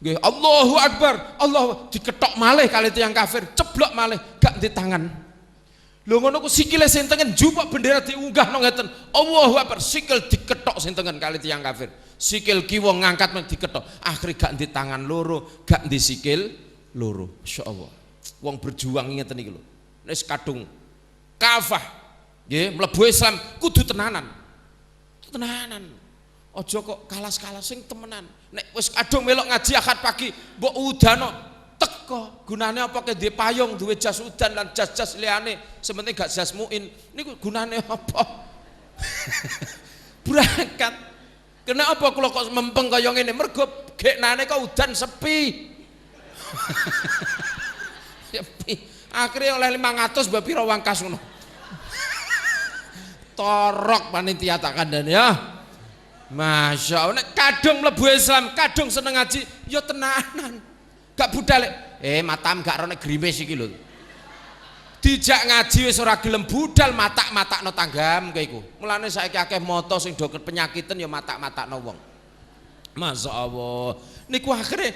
Nggih, Allahu Akbar. Allah diketok malih kali tiang kafir, ceblok malih gak di tangan. Lho ngono ku sikile sing tengen jupuk bendera diunggah nang ngeten. Allahu Akbar, sikil diketok sing tengen kali tiyang kafir. Sikil kiwa ngangkat men diketok. Akhire gak di tangan loro, gak di sikil loro. Masyaallah. Wong berjuang ngeten iki lho. Wis kadung kafah. Nggih, mlebu Islam kudu tenanan. Tenanan. Aja kok kalas-kalas sing temenan. Nek wis kadung melok ngaji akad pagi, mbok udano teko, gunane apa ke duwe payung, duwe jas udan lan jas-jas liyane, sementing gak jas muin. Niku gunane apa? Berangkat. Kena apa kula kok mempeng kaya ngene? Mergo geknane kok udan sepi. Sepi. Akhirnya oleh 500 mbak piro wangkas ngono. Torok panitia tak kandhani ya. Masya Allah, kadung mlebu Islam, kadung seneng ngaji, ya tenanan. Gak budal, matam gak ronek grimis iki lho. Dijak ngaji wis ora gelem budal, matak-matakno tanggam kae iku. Mulane saiki akeh moto sing do penyakiten ya matak-matakno wong. Masya Allah. Niku akhire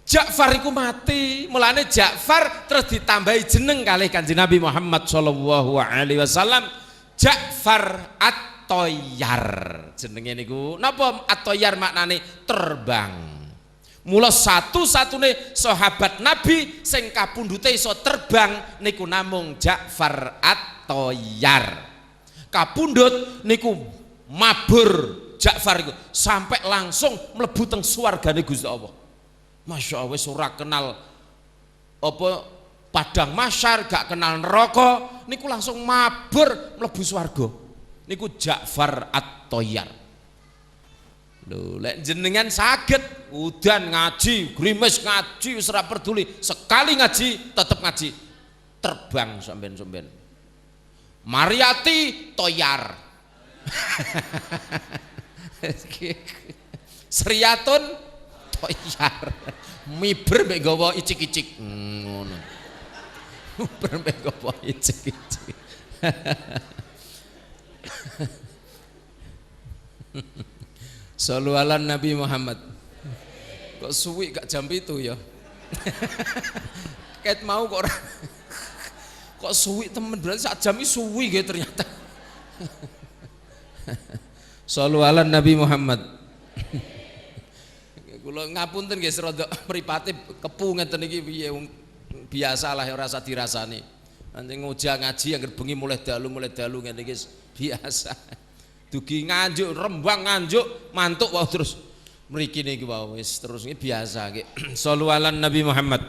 Ja'far iku mati. Mulane Ja'far terus ditambahi jeneng kalih Kanjeng Nabi Muhammad sallallahu alaihi wasallam, Ja'far At-Thayyar. Jenenge niku napa At-Thayyar maknane terbang. Mula satu-satune sahabat Nabi sing kapundhute iso terbang niku namung Ja'far At-Thayyar. Kapundhut niku mabur Ja'far iku sampai langsung mlebu teng swargane Gusti Allah. Masya Allah, wis ora kenal apa padang mahsyar, gak kenal neraka, niku langsung mabur mlebu swarga. Niku Ja'far At-Thayyar. Lho, lek jenengan saged udan ngaji, grimis ngaji, wis ora peduli, sekali ngaji tetep ngaji, terbang sampean-sampean. Mariyati Toyar. Sriyatun Toyar. Miber mek gawa icik-icik. Ngono. Miber mek gawa icik-icik. Shallu ala Nabi Muhammad. Kok suwi gak jam itu ya? Ket mau kok kok suwi temen, berarti sak jam iki suwi nggih ternyata. Shallu ala Nabi Muhammad. Kula ngapunten nggih rada mripate kepu ngeten iki piye, biasalah ora usah dirasani. Nanti ngojak ngaji anggere bengi mulai dalu ngene iki biasa. Dugi nganjuk, Rembang nganjuk, mantuk wae terus mriki niki wae wis terus iki biasa nggih. Shallu ala Nabi Muhammad.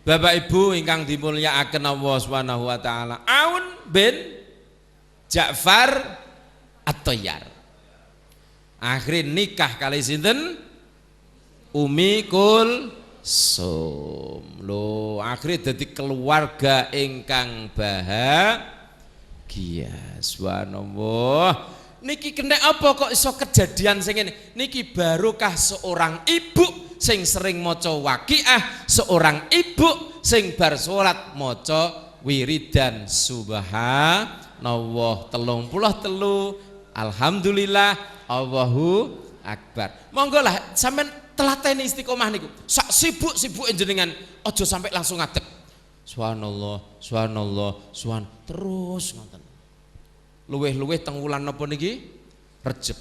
Bapak Ibu ingkang dimulyakaken Allah Subhanahu wa taala, Aun bin Ja'far At-Thayyar. Akhire nikah kali sinten? Umi Kulsum. Lho, akhire dadi keluarga ingkang bahagia. Subhanallah. Niki kena apa kok iso kejadian sing ngene? Niki barokah seorang ibu sing sering maca Waqiah, seorang ibu sing bar salat maca wiridan subhanallah 33, alhamdulillah, Allahu akbar. Monggo lah sampean telateni istiqomah niku. Sak sibuk-sibuke jenengan aja sampai langsung ngadeg. Subhanallah, subhanallah, terus ngoten. Luweh-luweh teng wulan napa niki? Rejeb.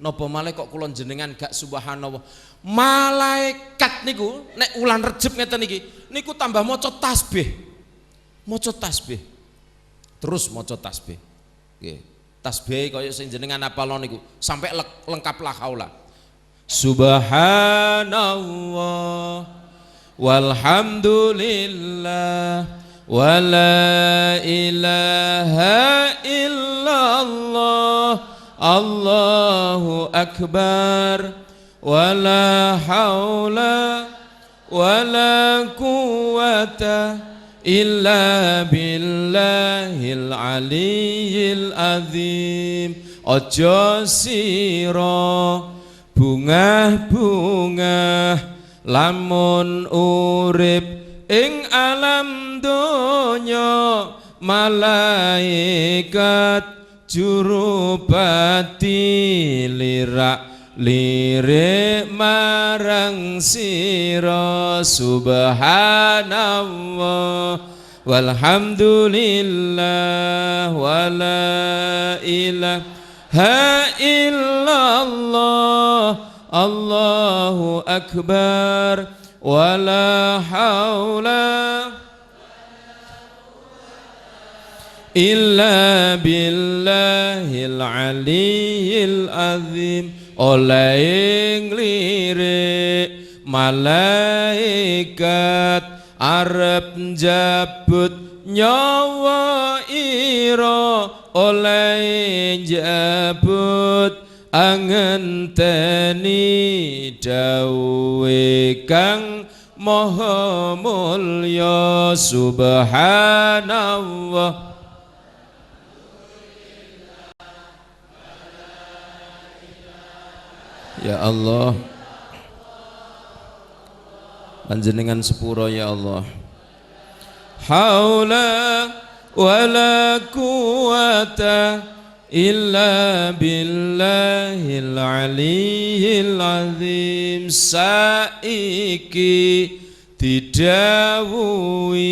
Napa malih kok kula jenengan gak subhanallah. Malaikat niku nek wulan Rejeb ngeten niki, niku tambah maca tasbih. Maca tasbih. Terus maca tasbih. Nggih. Tasbih kaya sing jenengan apal niku sampai lengkap la haula. Subhanallah walhamdulillah wala ilaha illallah Allahu akbar wala haula wala quwata illa billahil aliyyil azim. Ojo sira bungah-bungah lamun urip ing alam donya, malaikat jurupati lirik marang sira. Subhanallah walhamdulillah wala ilaha illallah, Allahu akbar, wala haula illa billahil aliyyil azim. Oleh nglirik malaikat arep njabut nyawa ira, oleh njabut angenteni dawuhe kang maha mulya. Subhanallah ya Allah, panjenengan sepuro ya Allah. Haula wala quwata illa billahil aliyyil azim. Saiki didhawuhi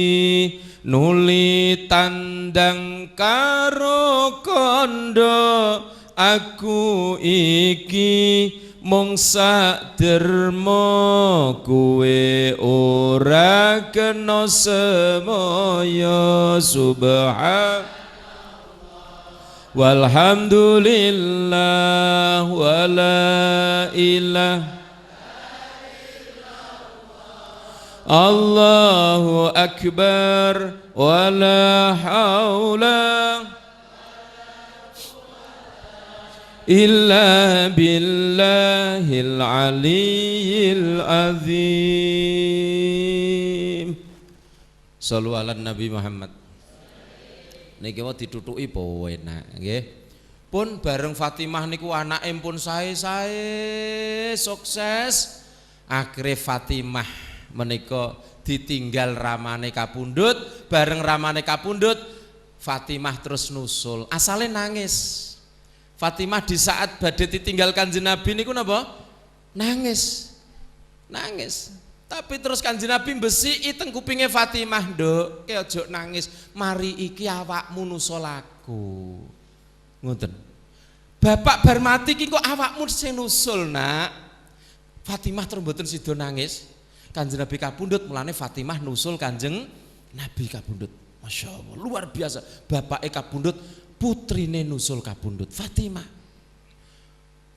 nuli tandang karo kondo, aku iki mung saderma, kuwe ora kena semaya. Subhan walhamdulillah wala ilaha Allahu akbar wala haula illa billahil aliyyil azim. Shallu ala Nabi Muhammad. Niki wae ditutuki po enak nggih. Pun bareng Fatimah niku anake pun sae-sae sukses. Akhire Fatimah menika ditinggal ramane kapundhut, bareng ramane kapundhut Fatimah terus nusul. Asale nangis. Fatimah di saat badhe ditinggal Kanjeng Nabi niku napa? Nangis. Nangis. Tapi terus Kanjeng Nabi mbesiki teng kupinge Fatimah, "Nduk, ki aja nangis. Mari iki awakmu nusul aku." Ngoten. Bapak bar mati ki kok awakmu sing nusul, Nak. Fatimah terus mboten sida nangis. Kanjeng Nabi kapundhut, mulane Fatimah nusul Kanjeng Nabi kapundhut. Masya Allah, luar biasa. Bapake kapundhut, putrine nusul kapundhut. Fatimah.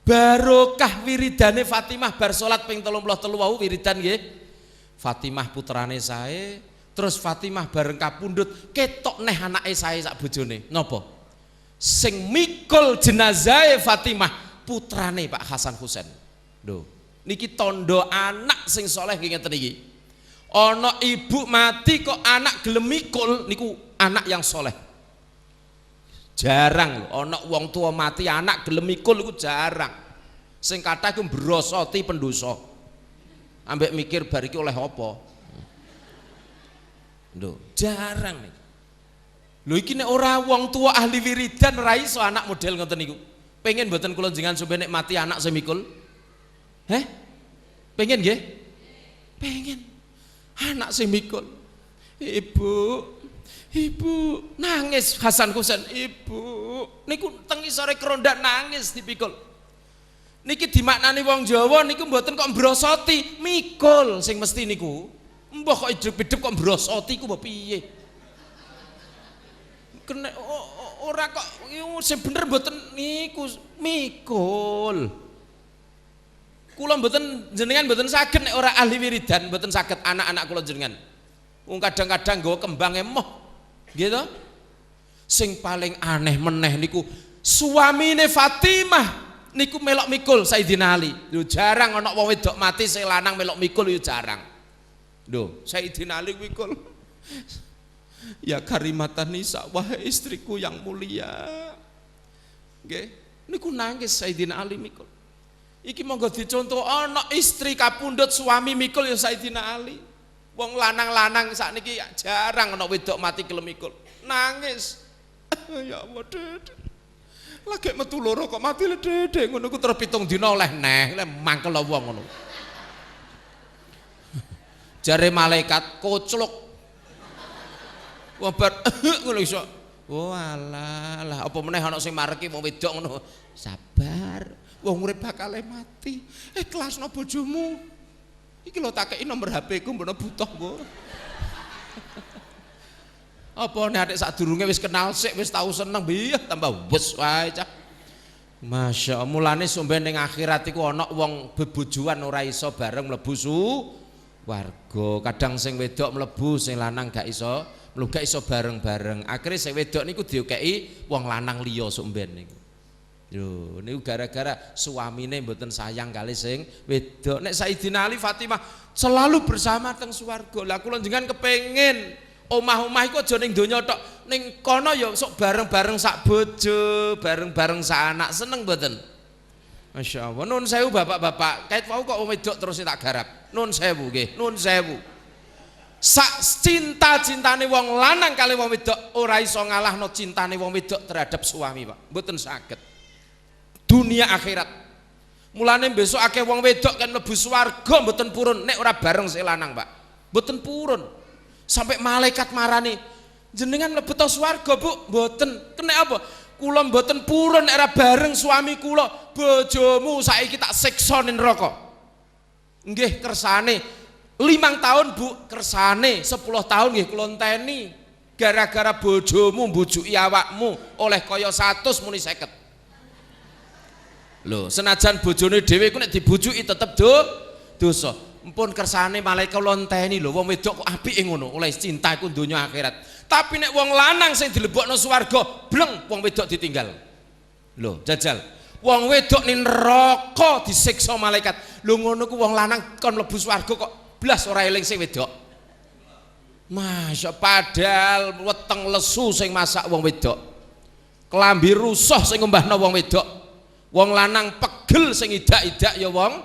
Barokah wiridane Fatimah bar salat ping 33 wau wiridan nggih. Fatimah putrane sae, terus Fatimah bareng kapundhut ketok neh anake sae sak bojone. Napa? Sing mikul jenazahe Fatimah putrane Pak Hasan Husain. Lho, niki tondo anak sing soleh nggih ngeten iki. Ana ibu mati kok anak gelem mikul, niku anak yang soleh. Jarang lho, ana wong tua mati anak gelem mikul iku jarang. Sing kathah iku mbrosoti pendosa. Ambek mikir bar iki oleh apa? Lho, jarang nih. Lho iki nek ora wong tua ahli wiridan ora iso anak model ngoten niku. Pengen mboten kula jenengan sampe nek mati anak sing mikul? Heh? Pengen nggih? Pengen. Anak sing mikul. Ibu nangis Hasan Husain, ibu niku teng isore kerondak nangis dipikul. Niki dimaknani wong Jawa niku mboten kok mbrosoti, mikul sing mesti niku. Mbah kok hidup-hidup kok mbrosoti ku piye? Kena ora kok sing bener mboten niku mikul. Kula mboten jenengan mboten saged nek ora ahli wiridan mboten saged anak-anak kula jenengan. Wong kadang-kadang nggawa kembang emoh. Gitu. Sing paling aneh meneh niku suamine Fatimah niku melok mikul Sayyidina Ali. Lho jarang ana wong wedok mati sing lanang melok mikul yo jarang. Lho, Sayyidina Ali mikul. Ya karimatan nisa, wahai istriku yang mulia. Nggih, niku nangis Sayyidina Ali mikul. Iki monggo dicontoh ana istri kapundhut suami mikul ya Sayyidina Ali. Wong lanang-lanang sakniki jarang ana wedok mati gelem mikul. Nangis. Ya Allah, Dede. Lagi metu loro kok mati le Dede ngono ku terus 7 dina oleh neh, mangkel wong ngono. Jare malaikat kocluk. Wabar ngono iso. Oh alah, lah apa meneh ana sing mareki wong wedok ngono. Sabar. Wong urip bakal mati. Ikhlasno bojomu. Iki lho tak kei nomor HP-ku mbono butuh kok. Apa nek adik sadurunge wis kenal sik wis tau seneng biye tambah wes wae cah. Masya Allah, mulane somben ning akhirat iku ana wong bebojoan ora iso bareng mlebu warga. Kadang sing wedok mlebu sing lanang gak iso, gak iso bareng-bareng. Akhire sing wedok niku diokeki wong lanang liya somben niku. Yo, niku gara-gara suamine mboten sayang kali sing wedok. Nek Sayyidina Ali Fatimah selalu bersama teng swarga. Lah kula jenengan kepengin omah-omah iku aja ning donya tok, ning kono ya sok bareng-bareng sak bojo, bareng-bareng sak anak, seneng mboten? Masya Allah. Nun sewu bapak-bapak, kait wau kok wedok terus tak garap. Nun sewu nggih, nun sewu. Sak cinta-cintane wong lanang kali wong wedok ora iso ngalahno cintane wong wedok terhadap suami, Pak. Mboten saged. Dunia akhirat. Mulane besok akeh wong wedok kan mlebu swarga mboten purun nek ora bareng sing lanang, Pak. Mboten purun. Sampai malaikat marani, jenengan mlebu ta swarga, Bu? Mboten. Kena apa? Kula mboten purun nek ora bareng suami kula. Bojomu saiki tak siksa ning neraka. Nggih kersane 5 tahun, Bu, kersane 10 tahun nggih kula enteni. Gara-gara bojomu mbujuki awakmu oleh kaya 100 muni 50. Lho, senajan bojone dhewe ku nek dibujuki tetep dosa. Mpun kersane malaikat lonteni lho, wong wedok kok apike ngono, oleh cinta iku donya akhirat. Tapi nek wong lanang sing dilebokno swarga, bleng wong wedok ditinggal. Lho, jajal. Wong wedok ning neraka disiksa malaikat. Lho ngono ku wong lanang kon mlebu swarga kok blas ora eling sing wedok. Masya padahal weteng lesu sing masak wong wedok. Kelambi rusuh sing ngembahno wong wedok. Wong lanang pegel sing idak-idak ya wong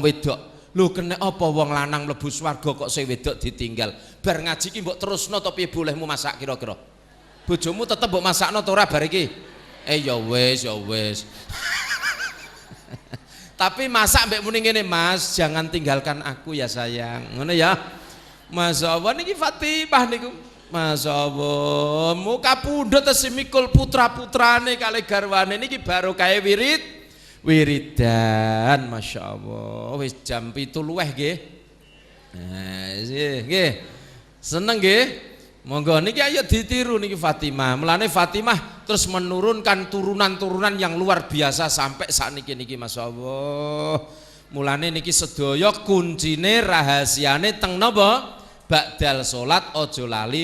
wedok. Lho kena apa wong lanang mlebu swarga kok sing wedok ditinggal. Bar ngaji ki mbok terusno to piye bolehmu masak kira-kira? Bojomu tetep mbok masakno to ora bar iki? Ya wis, ya wis. Tapi masak mbek muni ngene, Mas, jangan tinggalkan aku ya sayang. Ngono ya. Masya Allah niki Fatimah niku. Masya Allah, muka pundhut semikul putra-putrane kali garwane niki baru kaya wiridan. Masya Allah, wis jam 7 luweh nggih. Nggih. Seneng nggih. Monggo niki ayo ditiru niki Fatimah. Mulane Fatimah terus menurunkan turunan-turunan yang luar biasa sampai saat niki Masya Allah. Mulane niki sedaya kuncine rahasiane teng napa? Ba'dal salat aja lali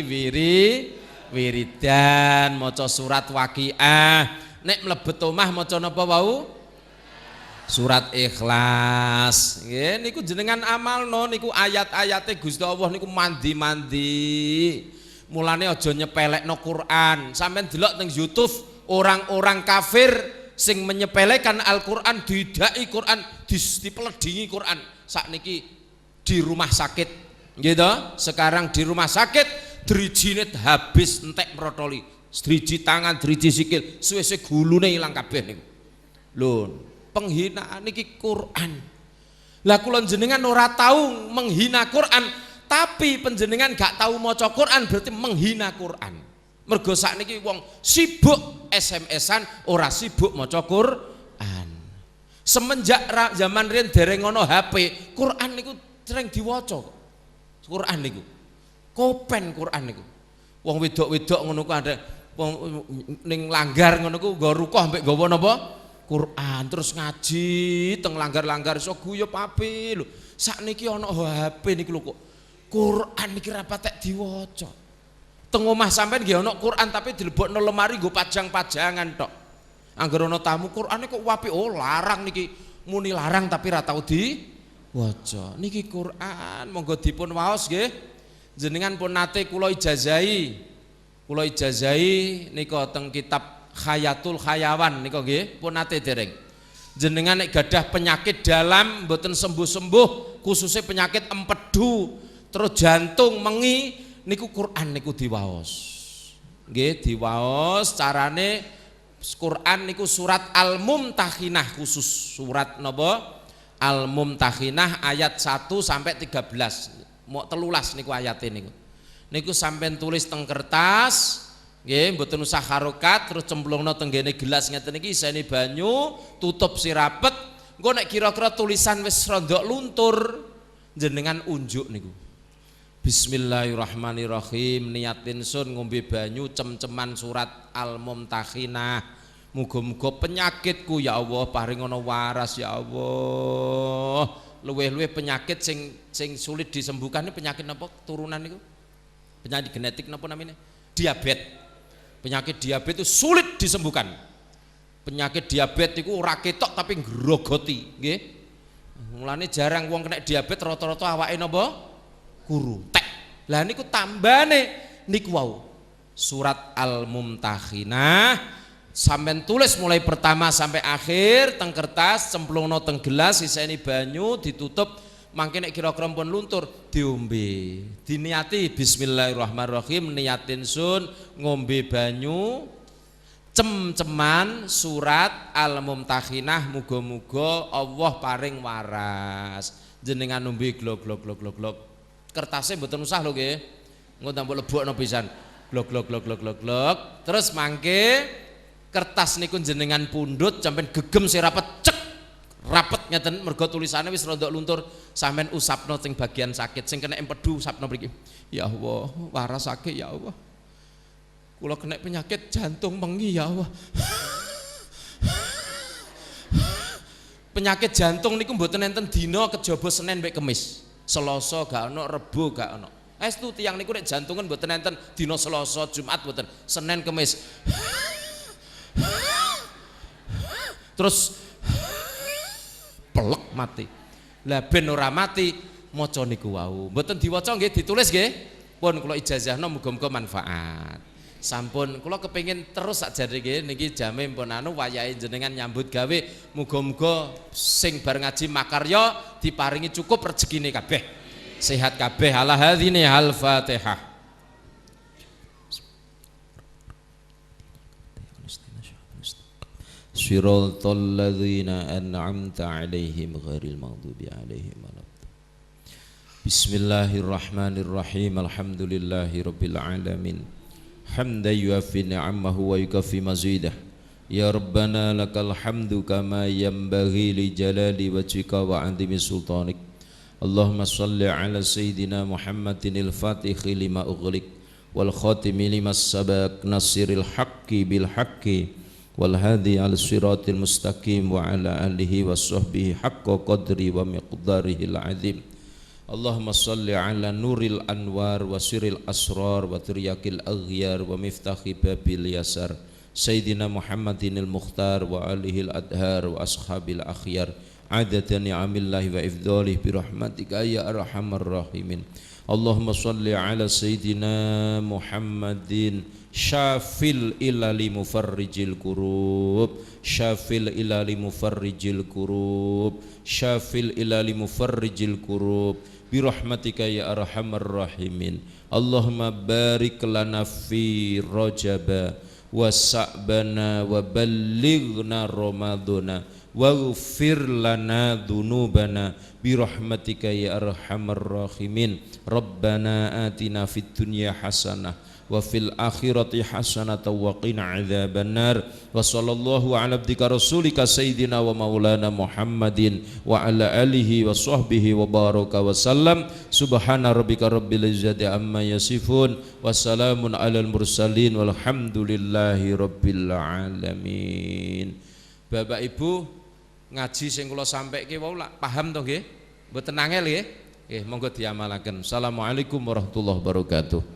wiridan, maca surat Waqiah. Nek mlebet omah maca napa wau? Surat Ikhlas. Nggih niku jenengan amalno niku ayat-ayate Gusti Allah niku mandi-mandi. Mulane aja nyepelekno Quran. Sampeyan delok teng YouTube orang-orang kafir sing menyepelekan Al-Qur'an, didai Quran, dipeledingi Quran. Sakniki di rumah sakit. Gitu, sekarang di rumah sakit drijine habis entek merotoli, driji tangan, driji sikil, suwe-suwe gulune ilang kabeh niku. Lho, penghinaan niki Quran. Lah kula jenengan ora tahu menghina Quran, tapi penjenengan gak tahu maca Quran berarti menghina Quran. Mergo sakniki wong sibuk SMS-an ora sibuk maca Quran. Semenjak zaman riyen dereng ana HP, Quran niku sering diwaca. Quran niku. Kopen Quran niku. Wong wedok-wedok ngono ku ada wong ning langgar ngono ku nggo rukoh mbek nggawa napa? Quran terus ngaji teng langgar-langgar iso guyub ape lho. Sakniki ana HP niku lho kok. Quran niki ra patek diwaca. Teng omah sampean nggih ana Quran tapi dilebokno lemari nggo pajang-pajangan tok. Angger ana tamu Qur'ane kok apik, oh larang niki, muni larang tapi ra tau diwaca. Niki Qur'an monggo dipun waos nggih. Jenengan pun nate kula ijazahi. Kula ijazahi nika teng kitab Hayatul Hayawan nika nggih, pun nate dereng. Jenengan nek gadah penyakit dalam mboten sembuh-sembuh, khususnya penyakit empedu, terus jantung, mengi, niku Quran niku diwaos. Nggih, diwaos carane Quran niku surat Al-Mumtahinah khusus, surat napa? Al-Mumtahinah ayat 1 sampai 13. Mau 13 niku ayate niku. Niku sampean tulis teng kertas. Nggih, mboten usah harokat, terus cemplungno teng ngene gelas ngeten iki isine banyu, tutup sirapet. Engko nek kira-kira tulisan wis rondok luntur, jenengan unjuk niku. Bismillahirrahmanirrahim, niatin sun ngombe banyu cem-ceman surat Al-Mumtahinah. Muga-muga penyakitku ya Allah paring ana waras ya Allah. Luweh-luweh penyakit sing sulit disembuhkan ini penyakit napa turunan niku? Penyakit genetik napa namanya? Diabetes. Penyakit diabetes itu sulit disembuhkan. Penyakit diabetes itu ora ketok tapi ngrogoti, nggih. Mulane jarang wong kena diabetes rata-rata awake napa? Kuru. Tek. Lah niku tambane niku wau. Surat Al-Mumtahinah sampean tulis mulai pertama sampai akhir teng kertas, cemplungno teng gelas, iseni banyu, ditutup. Mangke nek kira-kira pun luntur diombe. Diniati bismillahirrahmanirrahim, niatin sun ngombe banyu cem-ceman surat Al-Mumtahinah, muga-muga Allah paring waras. Jenengan ngombe glog. Kertasnya mboten usah lho nggih. Engko tambah lebokno pisan. Glog. Terus mangke kertas niku jenengan pundhut sampean gegem sirapet cek rapet ngeten mergo tulisannya wis rada luntur, sampean usapno teng bagian sakit sing kena empedu usapno mriki. Ya Allah, waras sakit ya Allah. Kula kena penyakit jantung mengi ya Allah. Penyakit jantung niku mboten enten dina kejaba Senin mek Kamis. Selasa gak ono, Rebo gak ono. Estu tiyang niku nek jantungan mboten enten dina Selasa, Jumat mboten, Senin Kamis. Terus pelek mati. Lah ben ora mati maca niku wau. Mboten diwaca nggih, ditulis nggih. Pun kula ijazahno muga-muga manfaat. Sampun kula kepengin terus sakjane nggih niki jame pun anu wayahe jenengan nyambut gawe, muga-muga sing bar ngaji makarya diparingi cukup rezekine kabeh. Sehat kabeh. Ala hadzini al-Fatihah. Shiratal ladzina an'amta 'alaihim ghairil maghdubi 'alaihim waladdallin. Bismillahirrahmanirrahim. Alhamdulillahi rabbil alamin. Hamdan yuaffi ni'amahu wa yukafi mazidah. Ya Rabbana lakal hamdu kama yanbaghi li jalali wajhika wa 'azimi sultanik. Allahumma shalli 'ala sayyidina Muhammadin al-Fatihi lima ughliq wal khatimi lima sabaq nasiril haqqi bil haqqi wal hadi al siratil mustaqim wa ala alihi wa sahbihi haqqa qadri wa miqdarihi al azim. Allahumma salli ala nuril anwar wa siril asrar wa tiryakil aghyar wa miftahi babil yasar Sayyidina Muhammadin al mukhtar wa alihi al adhar wa ashabil akhyar adatan ni'amillahi wa ifdalih bi rahmatika ya arhamar rahimin. Allahumma salli ala Sayyidina Muhammadin syafil ilali mufarrijil kurub, syafil ilali mufarrijil kurub, syafil ilali mufarrijil kurub birahmatika ya arhamar rahimin. Allahumma barik lana fi rajaba wa sa'bana wa ballighna ramadana waghfir lana dhunubana birahmatika ya arhamar rahimin. Rabbana atina fid dunya hasanah wa fil akhirati hasanatan wa qina adzabannar. Wa sallallahu ala abdika rasulika sayyidina wa maulana Muhammadin wa ala alihi wa sahbihi wa baraka wa sallam. Subhana rabbika rabbil izzati amma yasifun wa salamun alal mursalin walhamdulillahi rabbil alamin. Bapak Ibu ngaji sing kula sampaike wau lak paham to nggih? Mboten angel nggih? Nggih, monggo diamalaken. Assalamualaikum warahmatullahi wabarakatuh.